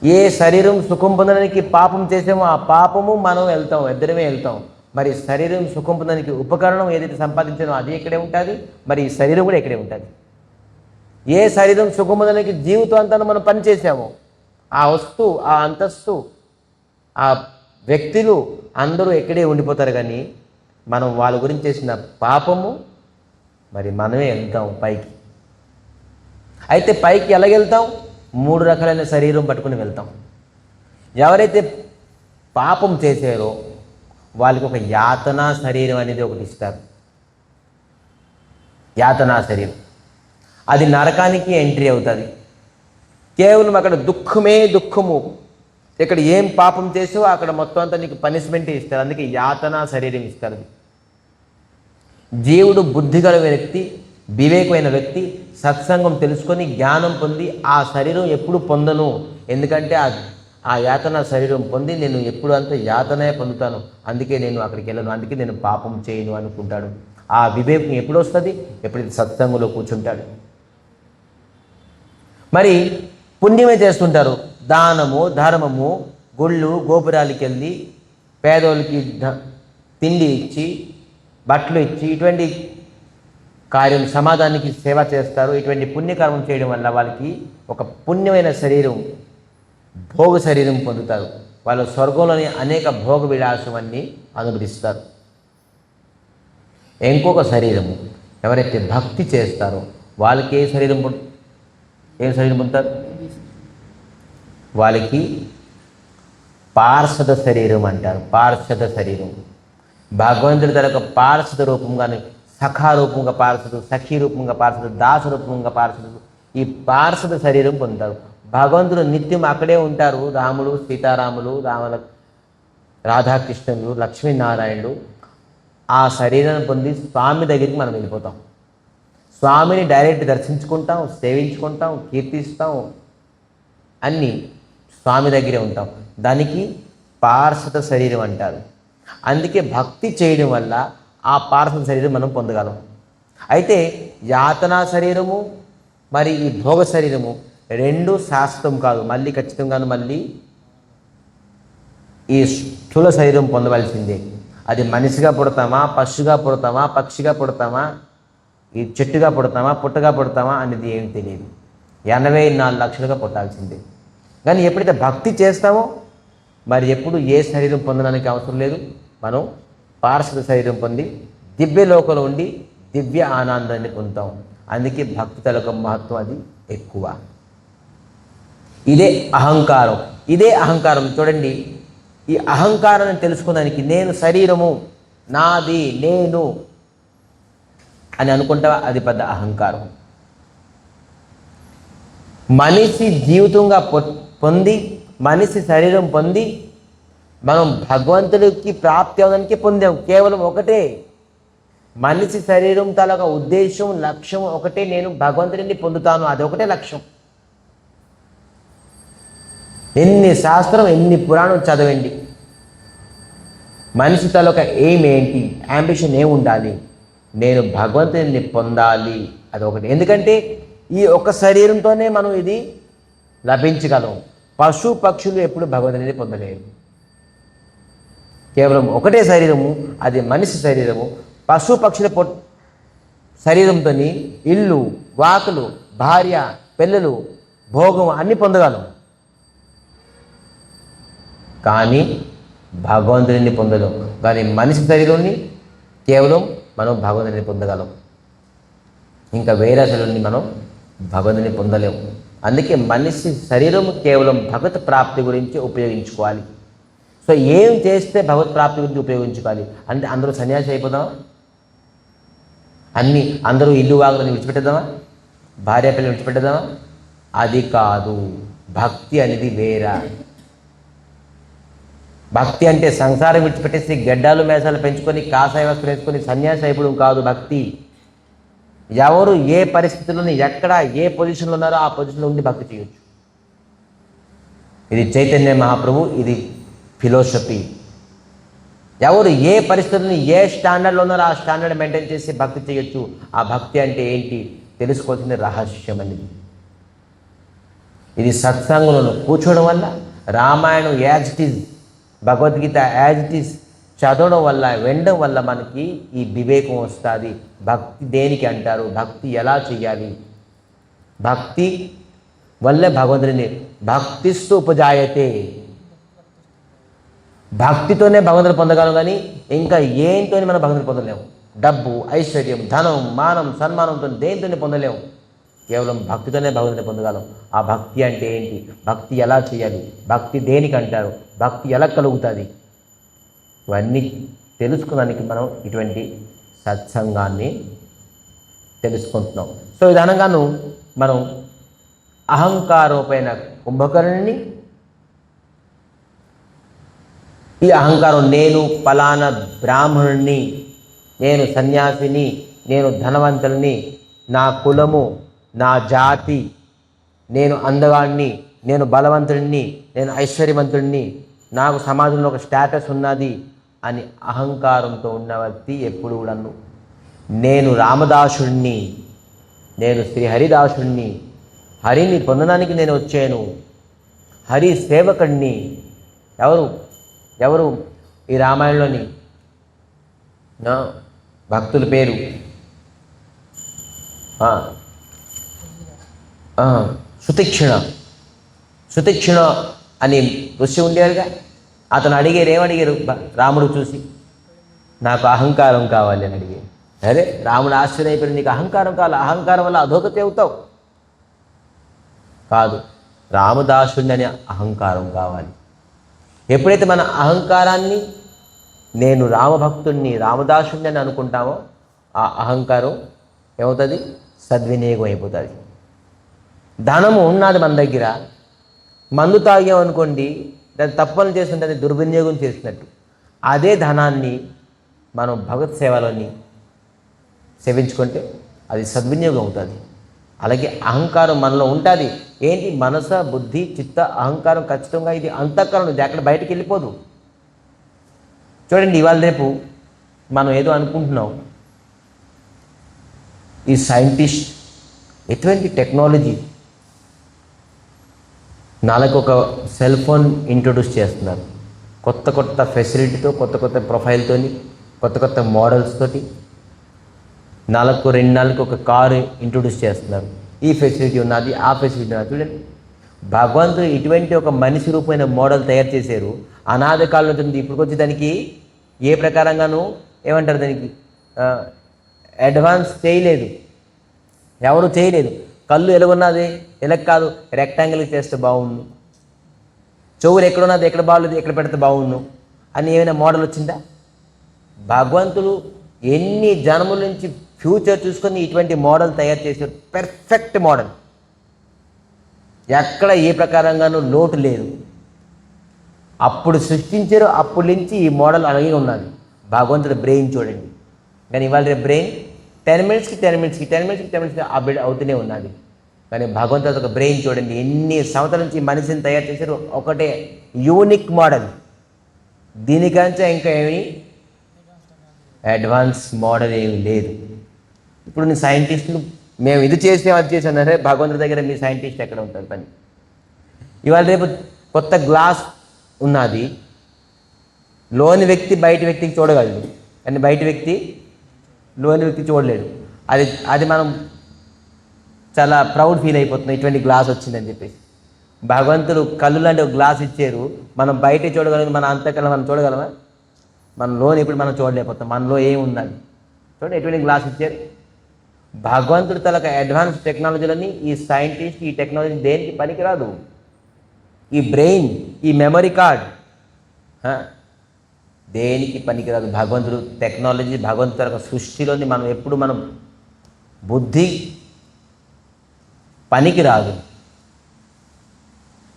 ఏ శరీరం సుఖం పొందడానికి పాపం చేసామో ఆ పాపము మనం వెళ్తాం, ఇద్దరమే వెళ్తాం. మరి శరీరం సుఖం పొందడానికి ఉపకరణం ఏదైతే సంపాదించానో అది ఇక్కడే ఉంటుంది, మరి ఈ శరీరం కూడా ఇక్కడే ఉంటుంది. ఏ శరీరం సుఖం పొందడానికి జీవితం అంతా మనం పనిచేసామో ఆ వస్తువు, ఆ అంతస్తు, ఆ వ్యక్తులు అందరూ ఎక్కడే ఉండిపోతారు. కానీ మనం వాళ్ళ గురించి చేసిన పాపము మరి మనమే వెళ్తాం పైకి. అయితే పైకి ఎలాగెళ్తాం? 3 రకాలైన శరీరం పట్టుకుని వెళ్తాం. ఎవరైతే పాపం చేశారో వాళ్ళకి ఒక యాతనా శరీరం అనేది ఒకటి ఇస్తారు. యాతనా శరీరం అది నరకానికి ఎంట్రీ అవుతుంది. కేవలం అక్కడ దుఃఖమే దుఃఖము. ఇక్కడ ఏం పాపం చేసావో అక్కడ మొత్తం అంతా నీకు పనిష్మెంట్ ఇస్తారు. అందుకే యాతనా శరీరం ఇస్తారు. జీవుడు బుద్ధిగల వ్యక్తి, వివేకమైన వ్యక్తి సత్సంగం తెలుసుకొని జ్ఞానం పొంది ఆ శరీరం ఎప్పుడు పొందను, ఎందుకంటే ఆ యాతన శరీరం పొంది నేను ఎప్పుడు అంత యాతనే పొందుతాను, అందుకే నేను అక్కడికి వెళ్ళను, అందుకే నేను పాపం చేయను అనుకుంటాడు. ఆ వివేకం ఎప్పుడు వస్తుంది? ఎప్పుడైతే సత్సంగంలో కూర్చుంటాడు. మరి పుణ్యమే చేస్తుంటారు. దానము, ధర్మము, గుళ్ళు గోపురాలకి వెళ్ళి పేదోళ్ళకి తిండి ఇచ్చి బట్టలు ఇచ్చి ఇటువంటి కార్యం సమాజానికి సేవ చేస్తారు. ఇటువంటి పుణ్యకర్మం చేయడం వల్ల వాళ్ళకి ఒక పుణ్యమైన శరీరం, భోగ శరీరం పొందుతారు. వాళ్ళ స్వర్గంలోని అనేక భోగ విలాసం అన్నీ అనుభవిస్తారు. ఇంకొక శరీరము ఎవరైతే భక్తి చేస్తారో వాళ్ళకి ఏం శరీరం పొందుతారు? వాళ్ళకి పార్షద శరీరం అంటారు. పార్షద శరీరం భగవంతుడి తన యొక్క పార్షద రూపంగానే, సఖా రూపంగా పార్షదు, సఖీ రూపంగా పార్షదు, దాస రూపంగా పార్షదు, ఈ పార్షద శరీరం పొందుతారు. భగవంతుడు నిత్యం అక్కడే ఉంటారు. రాముడు, సీతారాములు, రాధాకృష్ణులు, లక్ష్మీనారాయణుడు ఆ శరీరాన్ని పొంది స్వామి దగ్గరికి మనం వెళ్ళిపోతాం. స్వామిని డైరెక్ట్ దర్శించుకుంటాం, సేవించుకుంటాం, కీర్తిస్తాం, అన్నీ స్వామి దగ్గరే ఉంటాం. దానికి పార్షద శరీరం అంటారు. అందుకే భక్తి చేయడం వల్ల ఆ పార్షద శరీరం మనం పొందగలం. అయితే యాతనా శరీరము మరి ఈ భోగ శరీరము రెండు శాశ్వతం కాదు. మళ్ళీ ఖచ్చితంగాను మళ్ళీ ఈ స్థూల శరీరం పొందవలసిందే. అది మనిషిగా పుడతామా, పశువుగా పుడతామా, పక్షిగా పుడతామా, ఈ చెట్టుగా పుడతామా, పుట్టగా పుడతామా అనేది ఏమి తెలియదు. 84 లక్షలుగా పుట్టాల్సిందే. కానీ ఎప్పుడైతే భక్తి చేస్తామో మరి ఎప్పుడు ఏ శరీరం పొందడానికి అవసరం లేదు. మనం పార్షద శరీరం పొంది దివ్యలోకంలో ఉండి దివ్య ఆనందాన్ని పొందుతాం. అందుకే భక్తి తలక మహత్వం అది ఎక్కువ. ఇదే అహంకారం. ఇదే అహంకారం చూడండి. ఈ అహంకారాన్ని తెలుసుకోవడానికి నేను శరీరము, నాది, నేను అని అనుకుంటావా, అది పెద్ద అహంకారం. మనిషి జీవితంగా పొంది, మనిషి శరీరం పొంది మనం భగవంతుడికి ప్రాప్తి అవడానికి పొందాం. కేవలం ఒకటే మనిషి శరీరం తాలూకా ఉద్దేశం, లక్ష్యం ఒకటే, నేను భగవంతుడిని పొందుతాను, అది ఒకటే లక్ష్యం. ఎన్ని శాస్త్రం, ఎన్ని పురాణం చదవండి, మనిషి తాలూకా ఎయిమ్ ఏంటి, యాంబిషన్ ఏమి ఉండాలి, నేను భగవంతుడిని పొందాలి, అది ఒకటి. ఎందుకంటే ఈ ఒక్క శరీరంతోనే మనం ఇది లభించగలం. పశు పక్షులు ఎప్పుడు భగవంతుడిని పొందలేరు. కేవలం ఒకటే శరీరము, అది మనిషి శరీరము. పశు పక్షుల శరీరంతో ఇల్లు, వాకులు, భార్య, పిల్లలు, భోగం అన్నీ పొందగలం. కానీ భగవంతుడిని పొందలేం. కానీ మనిషి శరీరాన్ని కేవలం మనం భగవంతుడిని పొందగలం. ఇంకా వేరే శరీరాన్ని మనం భగవంతుని పొందలేము. అందుకే మనిషి శరీరం కేవలం భగవత్ ప్రాప్తి గురించి ఉపయోగించుకోవాలి. సో ఏం చేస్తే భగవత్ ప్రాప్తి గురించి ఉపయోగించుకోవాలి అంటే అందరూ సన్యాసి అయిపోదామా, అందరూ ఇల్లు వాగులని విడిచిపెట్టేద్దామా, భార్య పిల్లలు విడిచిపెట్టేద్దామా? అది కాదు. భక్తి అనేది వేరా. భక్తి అంటే సంసారం విడిచిపెట్టేసి గడ్డాలు మేసాలు పెంచుకొని కాషాయ వస్త్రం వేసుకొని సన్యాసి అయిపోవడం కాదు భక్తి. ఎవరు ఏ పరిస్థితుల్లోని ఎక్కడ ఏ పొజిషన్లో ఉన్నారో ఆ పొజిషన్లో ఉండి భక్తి చేయొచ్చు. ఇది చైతన్య మహాప్రభు, ఇది ఫిలాసఫీ. ఎవరు ఏ పరిస్థితుల్ని ఏ స్టాండర్డ్లో ఉన్నారో ఆ స్టాండర్డ్ మెయింటైన్ చేసి భక్తి చేయొచ్చు. ఆ భక్తి అంటే ఏంటి తెలుసుకోవాల్సిన రహస్యం అనేది. ఇది సత్సంగంలో కూర్చోవడం వల్ల, Ramayanam as it is, Bhagavad Gita as it is చదవడం వల్ల, వినడం వల్ల మనకి ఈ వివేకం వస్తుంది. భక్తి దేనికి అంటారు, భక్తి ఎలా చేయాలి, భక్తి వల్లే భగవంతుడిని భక్తిస్తూ ఉపజాయతే. భక్తితోనే భగవంతుని పొందగలం, కానీ ఇంకా ఏంతోనే మనం భగవంతుని పొందలేము. డబ్బు, ఐశ్వర్యం, ధనం, మానం, సన్మానంతో దేనితోనే పొందలేము. కేవలం భక్తితోనే భగవంతుని పొందగలం. ఆ భక్తి అంటే ఏంటి, భక్తి ఎలా చేయాలి, భక్తి దేనికి అంటారు, భక్తి ఎలా కలుగుతుంది, ఇవన్నీ తెలుసుకోవడానికి మనం ఇటువంటి సత్సంగాన్ని తెలుసుకుంటున్నాం. సో విధానంగాను మనం అహంకారోపైన కుంభకర్ణుని, ఈ అహంకారం నేను ఫలానా బ్రాహ్మణుణ్ణి, నేను సన్యాసిని, నేను ధనవంతుల్ని, నా కులము, నా జాతి, నేను అందగాడిని, నేను బలవంతుడిని, నేను ఐశ్వర్యవంతుడిని, నాకు సమాజంలో ఒక స్టేటస్ ఉన్నది అని అహంకారంతో ఉన్న వ్యక్తి ఎప్పుడు కూడాను నేను రామదాసుడిని, నేను శ్రీహరిదాసుడిని, హరిని పొందడానికి నేను వచ్చాను, హరి సేవకుడిని. ఎవరు ఈ రామాయణంలోని భక్తుల పేరు సుతీక్షణ అని ఋషి ఉండేవారుగా. అతను ఏమడిగారు రాముడు చూసి, నాకు అహంకారం కావాలి అని అడిగారు. అరే రాముడు ఆశ్చర్యపోయాడు, నీకు అహంకారం కావాలి, అహంకారం వల్ల అధోగతి అవుతావు. కాదు, రామదాసుడిని అనే అహంకారం కావాలి. ఎప్పుడైతే మన అహంకారాన్ని నేను రామభక్తుడిని, రామదాసుడిని అని అనుకుంటామో ఆ అహంకారం ఏమవుతుంది, సద్వినియోగం అయిపోతుంది. ధనము ఉన్నది మన దగ్గర, మందు తాగామనుకోండి, దాన్ని తప్పులు చేస్తుంటే అది దుర్వినియోగం చేసినట్టు. అదే ధనాన్ని మనం భగవత్ సేవలోని సేవించుకుంటే అది సద్వినియోగం అవుతుంది. అలాగే అహంకారం మనలో ఉంటుంది. ఏంటి, మనస, బుద్ధి, చిత్త, అహంకారం ఖచ్చితంగా ఇది అంతఃకరణం, ఇది అక్కడ బయటకు వెళ్ళిపోదు. చూడండి, ఇవాళ రేపు మనం ఏదో అనుకుంటున్నాం, ఈ సైంటిస్ట్ ఎటువంటి టెక్నాలజీ, నాలుగు ఒక సెల్ ఫోన్ ఇంట్రొడ్యూస్ చేస్తున్నారు, కొత్త కొత్త ఫెసిలిటీతో, కొత్త కొత్త ప్రొఫైల్తోని, కొత్త కొత్త మోడల్స్ తోటి, 2 నెలలకు ఒక కారు ఇంట్రొడ్యూస్ చేస్తున్నారు. ఈ ఫెసిలిటీ ఉన్నది, ఆ ఫెసిలిటీ ఉన్నది. చూడండి, భగవంతుడు ఇటువంటి ఒక మనిషి రూపమైన మోడల్ తయారు చేశారు. అనాది కాలంలో ఉంటుంది. ఇప్పుడు వచ్చి దానికి ఏ ప్రకారంగానూ ఏమంటారు, దానికి అడ్వాన్స్ చేయలేదు, ఎవరు చేయలేదు. కళ్ళు ఎలాగున్నది, ఎలాగ కాదు, రెక్టాంగిల్ చేస్తే బాగుండు, చెవులు ఎక్కడున్నది, ఎక్కడ బాగలేదు, ఎక్కడ పెడితే బాగుండు అని ఏమైనా మోడల్ వచ్చిందా? భగవంతుడు ఎన్ని జన్మల నుంచి ఫ్యూచర్ చూసుకొని ఇటువంటి మోడల్ తయారు చేశారు. పెర్ఫెక్ట్ మోడల్, ఎక్కడ ఏ ప్రకారంగానూ లోటు లేదు. అప్పుడు సృష్టించారు, అప్పటి నుంచి ఈ మోడల్ అలాగే ఉన్నది. భగవంతుడి బ్రెయిన్ చూడండి. కానీ ఇవాళ రేపు బ్రెయిన్ 10 మినిట్స్కి అప్డేట్ అవుతూనే ఉన్నది. కానీ భగవంతుడి ఒక బ్రెయిన్ చూడండి, ఎన్ని సంవత్సరాల నుంచి మనిషిని తయారు చేశారు. ఒకటే యూనిక్ మోడల్. దీనికంటే ఇంకా ఏమి అడ్వాన్స్ మోడల్ ఏమి లేదు. ఇప్పుడు నీ సైంటిస్టులు మేము ఇది చేసాం అది చేసాం అంటే భగవంతుడి దగ్గర మీ సైంటిస్ట్ ఎక్కడ ఉంటారు పని? ఇవాళ రేపు కొత్త గ్లాస్ ఉన్నది. లోని వ్యక్తి బయట వ్యక్తికి చూడగలడు, కానీ బయట వ్యక్తి లోని వ్యక్తి చూడలేడు. అది మనం చాలా ప్రౌడ్ ఫీల్ అయిపోతున్నాం, ఇటువంటి గ్లాస్ వచ్చిందని చెప్పేసి. భగవంతుడు కళ్ళు లాంటి ఒక గ్లాస్ ఇచ్చారు, మనం బయటే చూడగలం, మన అంతకన్నా మనం చూడగలమా? మన లోని ఇప్పుడు మనం చూడలేకపోతాం, మనలో ఏముందని చూడండి. ఎటువంటి గ్లాస్ ఇచ్చారు. భగవంతుడు తనకు అడ్వాన్స్ టెక్నాలజీలని ఈ సైంటిస్ట్ ఈ టెక్నాలజీ దేనికి పనికిరాదు. ఈ బ్రెయిన్, ఈ మెమరీ కార్డ్ దేనికి పనికిరాదు. భగవంతుడు టెక్నాలజీ, భగవంతుడు తన సృష్టిలోని మనం బుద్ధి పనికిరాదు.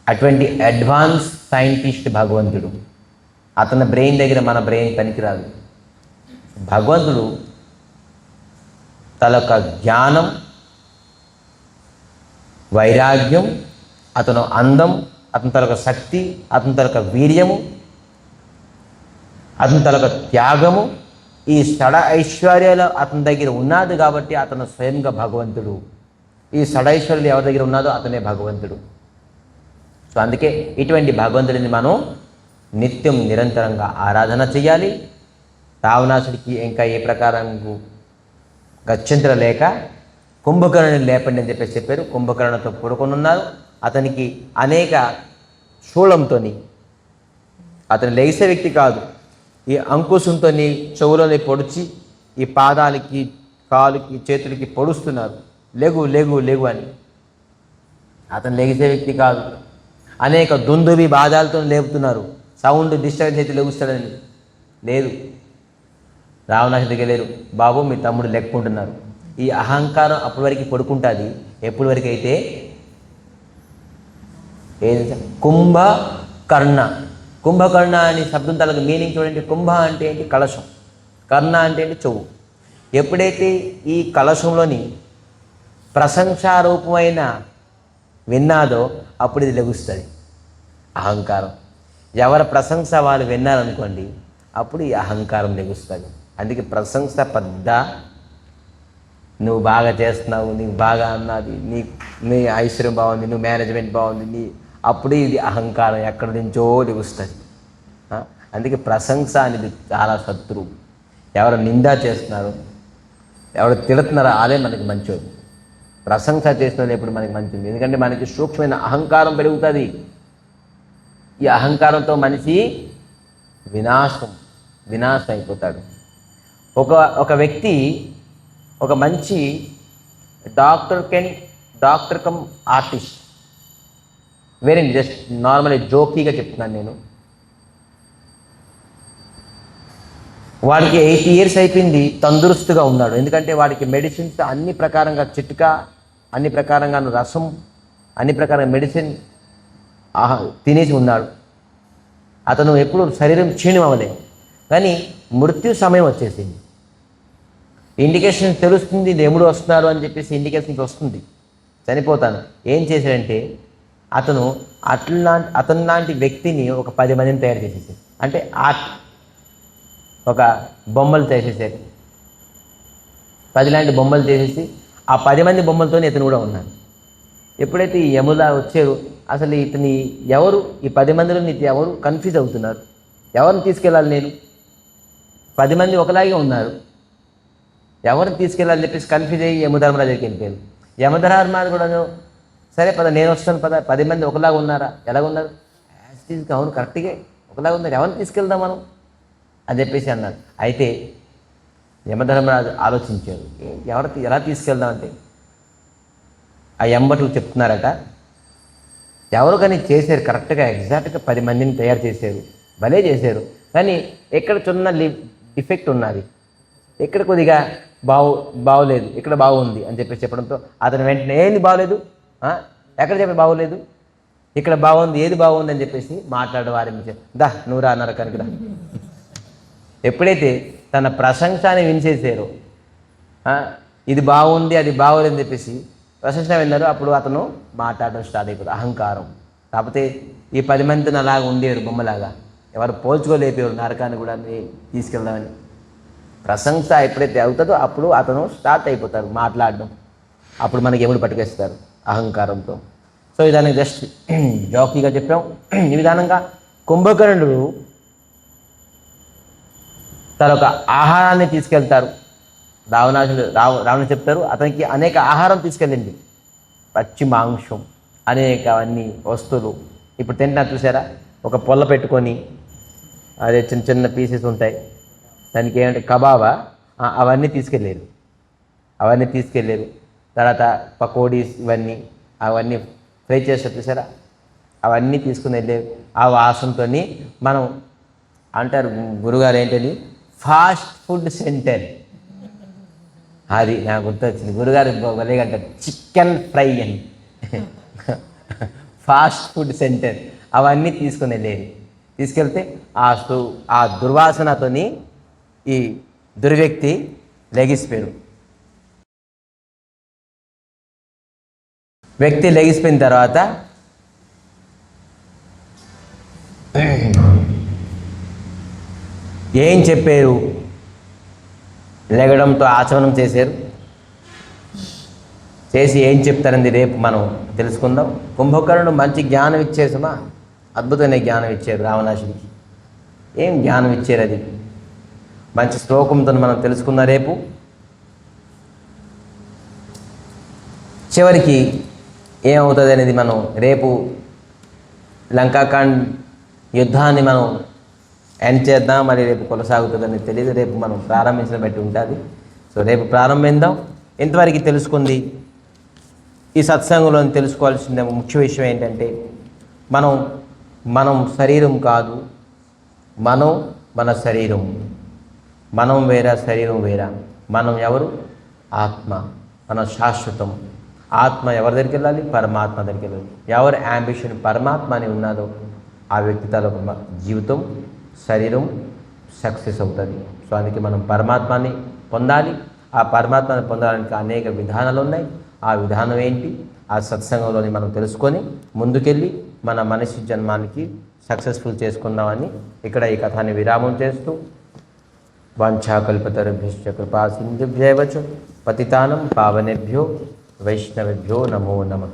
అటువంటి అడ్వాన్స్ సైంటిస్ట్ భగవంతుడు. అతని బ్రెయిన్ దగ్గర మన బ్రెయిన్ పనికిరాదు. భగవంతుడు తన యొక్క జ్ఞానం, వైరాగ్యం, అతను అందం, అతని తన యొక్క శక్తి, అతని తన యొక్క వీర్యము, అతని తన యొక్క త్యాగము, ఈ షడ ఐశ్వర్యాలు అతని దగ్గర ఉన్నది కాబట్టి అతను స్వయంగా భగవంతుడు. ఈ షడ ఐశ్వర్యాలు ఎవరి దగ్గర ఉన్నదో అతనే భగవంతుడు. సో అందుకే ఇటువంటి భగవంతుడిని మనం నిత్యం నిరంతరంగా ఆరాధన చేయాలి. రావణాసుడికి ఇంకా ఏ ప్రకారంగా గత్యంతరం లేక కుంభకర్ణుని లేపండి అని చెప్పారు. కుంభకర్ణతో పడుకొని ఉన్నారు. అతనికి అనేక శూలంతో, అతను లేసే వ్యక్తి కాదు, ఈ అంకుశంతో చెవులోని పొడిచి ఈ పాదాలకి, కాలుకి, చేతులకి పొడుస్తున్నారు. లేగు లేగు లేగు అని. అతను లేసే వ్యక్తి కాదు. అనేక దుందువి బాధాలతో లేపుతున్నారు. సౌండ్ డిస్టర్బెన్స్ అయితే లేగుస్తాడని లేదు. రావణాసుడి దగ్గర లేరు. బాబు మీ తమ్ముడు లెక్కుంటున్నారు. ఈ అహంకారం అప్పటి వరకు పడుకుంటుంది. ఎప్పటి వరకు అయితే ఏది కుంభకర్ణ. కుంభకర్ణ అని శబ్దం తలకు మీనింగ్ చూడండి. కుంభ అంటే ఏంటి? కలశం. కర్ణ అంటే ఏంటి? చెవు. ఎప్పుడైతే ఈ కలశంలోని ప్రశంసారూపమైన విన్నాదో అప్పుడు ఇది లెగుస్తుంది అహంకారం. ఎవరి ప్రశంస వాళ్ళు విన్నారనుకోండి, అప్పుడు ఈ అహంకారం లెగుస్తుంది. అందుకే ప్రశంస పెద్ద, నువ్వు బాగా చేస్తున్నావు, నీకు బాగా అన్నది, నీ ఐశ్వర్యం బాగుంది, నువ్వు మేనేజ్మెంట్ బాగుంది, అప్పుడు ఇది అహంకారం ఎక్కడి నుంచో లెగుస్తుంది. అందుకే ప్రశంస అనేది చాలా శత్రువు. ఎవరు నిందా చేస్తున్నారు, ఎవరు తిడుతున్నారో అదే మనకి మంచోడు. ప్రశంస చేసిన ఎప్పుడు మనకి మంచిది. ఎందుకంటే మనకి సూక్ష్మమైన అహంకారం పెరుగుతుంది. ఈ అహంకారంతో మనిషి వినాశం అయిపోతాడు. ఒక వ్యక్తి ఒక మంచి doctor cum artist, very just normal జోకీగా చెప్తున్నాను నేను. వాడికి 80 years అయిపోయింది, తందురుస్తుగా ఉన్నాడు. ఎందుకంటే వాడికి మెడిసిన్స్ అన్ని ప్రకారంగా, చిట్కా అన్ని ప్రకారంగా, రసం అన్ని ప్రకారంగా మెడిసిన్ తినేసి ఉన్నాడు. అతను ఎప్పుడు శరీరం క్షీణం అవ్వలేదు. కానీ మృత్యు సమయం వచ్చేసింది. ఇండికేషన్ తెలుస్తుంది, దేవుడు వస్తున్నారు అని చెప్పేసి ఇండికేషన్ వస్తుంది, చనిపోతాను. ఏం చేశాడంటే అతను లాంటి వ్యక్తిని ఒక 10 మందిని తయారు చేసేసాడు. అంటే ఆర్ట్, ఒక బొమ్మలు చేసేసారు. 10 లాంటి బొమ్మలు చేసేసి ఆ 10 మంది బొమ్మలతోనే ఇతను కూడా ఉన్నాడు. ఎప్పుడైతే ఈ యములా వచ్చారు, అసలు ఇతని ఎవరు, ఈ 10 మందిలో నీకు ఎవరు కన్ఫ్యూజ్ అవుతున్నారు. ఎవరిని తీసుకెళ్ళాలి నేను? 10 మంది ఒకలాగే ఉన్నారు, ఎవరిని తీసుకెళ్ళాలని చెప్పేసి కన్ఫ్యూజ్ అయ్యి యమధర్మరాజు దగ్గరికి వెళ్ళిపోయారు. యమధర్మరాజు కూడా సరే పద నేను వస్తాను పద, 10 మంది ఒకలాగా ఉన్నారా? ఎలాగ ఉన్నారు? అవును కరెక్ట్గా ఒకలాగా ఉన్నారు, ఎవరిని తీసుకెళ్దాం మనం అని చెప్పేసి అన్నారు. అయితే యమధర్మరాజు ఆలోచించారు, ఎలా తీసుకెళ్దామంటే ఆ ఎంబట్లు చెప్తున్నారట, ఎవరు కానీ చేశారు కరెక్ట్గా ఎగ్జాక్ట్గా 10 మందిని తయారు చేశారు, భలే చేశారు. కానీ ఎక్కడ చిన్న ఇఫెక్ట్ ఉన్నది. ఎక్కడ కొద్దిగా బాగోలేదు, ఇక్కడ బాగుంది అని చెప్పేసి చెప్పడంతో అతను వెంటనే ఏంది బాగోలేదు, ఎక్కడ చెప్పి బాగోలేదు, ఇక్కడ బాగుంది, ఏది బాగుంది అని చెప్పేసి మాట్లాడడం ఆరంభించారు. దా నువ్వు రా నరకానికి రా. ఎప్పుడైతే తన ప్రశంసని వినిచేసారో, ఇది బాగుంది అది బాగోలేదని చెప్పేసి ప్రశంస విన్నారు, అప్పుడు అతను మాట్లాడడం స్టార్ట్ అయిపోతుంది. అహంకారం. కాకపోతే ఈ 10 మందిని అలాగా ఉండేవారు బొమ్మలాగా, ఎవరు పోల్చుకోలేపేవారు నరకాన్ని కూడా తీసుకెళ్దామని. ప్రశంస ఎప్పుడైతే అవుతుందో అప్పుడు అతను స్టార్ట్ అయిపోతారు మాట్లాడడం. అప్పుడు మనకి ఎముడు పట్టుకేస్తారు అహంకారంతో. సో ఇదానికి జస్ట్ జాకీగా చెప్పాం. ఈ విధానంగా కుంభకర్ణుడు తన ఒక ఆహారాన్ని తీసుకెళ్తారు. రావణుడు చెప్తారు అతనికి అనేక ఆహారం తీసుకెళ్ళింది, పచ్చి మాంసం, అనేక అన్ని వస్తువులు. ఇప్పుడు తింటున్నా చూసారా, ఒక పొల్ల పెట్టుకొని అదే చిన్న చిన్న పీసెస్ ఉంటాయి, దానికి ఏమంటే కబాబా, అవన్నీ తీసుకెళ్ళారు. తర్వాత పకోడీస్ ఇవన్నీ అవన్నీ ఫ్రై చేస్తారు చూసారా, అవన్నీ తీసుకుని వెళ్ళేవి. ఆ వాసనతో మనం అంటారు గురుగారు ఏంటని, ఫాస్ట్ ఫుడ్ సెంటర్. అది నాకు గుర్తొచ్చింది, గురుగారు భలేగా అంటారు చికెన్ ఫ్రై అని. ఫాస్ట్ ఫుడ్ సెంటర్ అవన్నీ తీసుకుని వెళ్ళేది. తీసుకెళ్తే ఆ దుర్వాసనతోని ఈ దుర్వ్యక్తి లెగిసిపోయాడు. వ్యక్తి లెగిసిపోయిన తర్వాత ఏం చెప్పారు, లెగడంతో ఆచమనం చేశారు. చేసి ఏం చెప్తారండి రేపు మనం తెలుసుకుందాం. కుంభకర్ణుడు మంచి జ్ఞానం ఇచ్చారు సుమా, అద్భుతమైన జ్ఞానం ఇచ్చారు రావణాసుడికి. ఏం జ్ఞానం ఇచ్చారు, అది మంచి శ్లోకంతో మనం తెలుసుకుందాం రేపు. చివరికి ఏమవుతుంది అనేది మనం రేపు లంకాకాండ్ యుద్ధాన్ని మనం ఎండ్ చేద్దాం. మరి రేపు కొనసాగుతుందని తెలియదు, రేపు మనం ప్రారంభించిన బట్టి ఉంటుంది. సో రేపు ప్రారంభిద్దాం. ఇంతవరకు తెలుసుకుంది ఈ సత్సంగంలో తెలుసుకోవాల్సిన ముఖ్య విషయం ఏంటంటే, మనం శరీరం కాదు, మన శరీరం. మనం వేరా, శరీరం వేరా. మనం ఎవరు? ఆత్మ. మన శాశ్వతం. ఆత్మ ఎవరి దగ్గరికి వెళ్ళాలి? పరమాత్మ దగ్గరికి వెళ్ళాలి. ఎవరి యాంబిషన్ పరమాత్మ అని ఉన్నదో ఆ వ్యక్తి తాలూకు జీవితం, శరీరం సక్సెస్ అవుతుంది. సో అందుకే మనం పరమాత్మని పొందాలి. ఆ పరమాత్మని పొందడానికి అనేక విధానాలు ఉన్నాయి. ఆ విధానం ఏంటి, ఆ సత్సంగంలోని మనం తెలుసుకొని ముందుకెళ్ళి మన మనిషి జన్మానికి సక్సెస్ఫుల్ చేసుకుందామని ఇక్కడ ఈ కథాన్ని విరామం చేస్తూ, వాంఛాకల్పతరుభ్యశ్చ కృపా సింధుభ్యైవ చ పతితానం పావనేభ్యో వైష్ణవేభ్యో నమో నమః.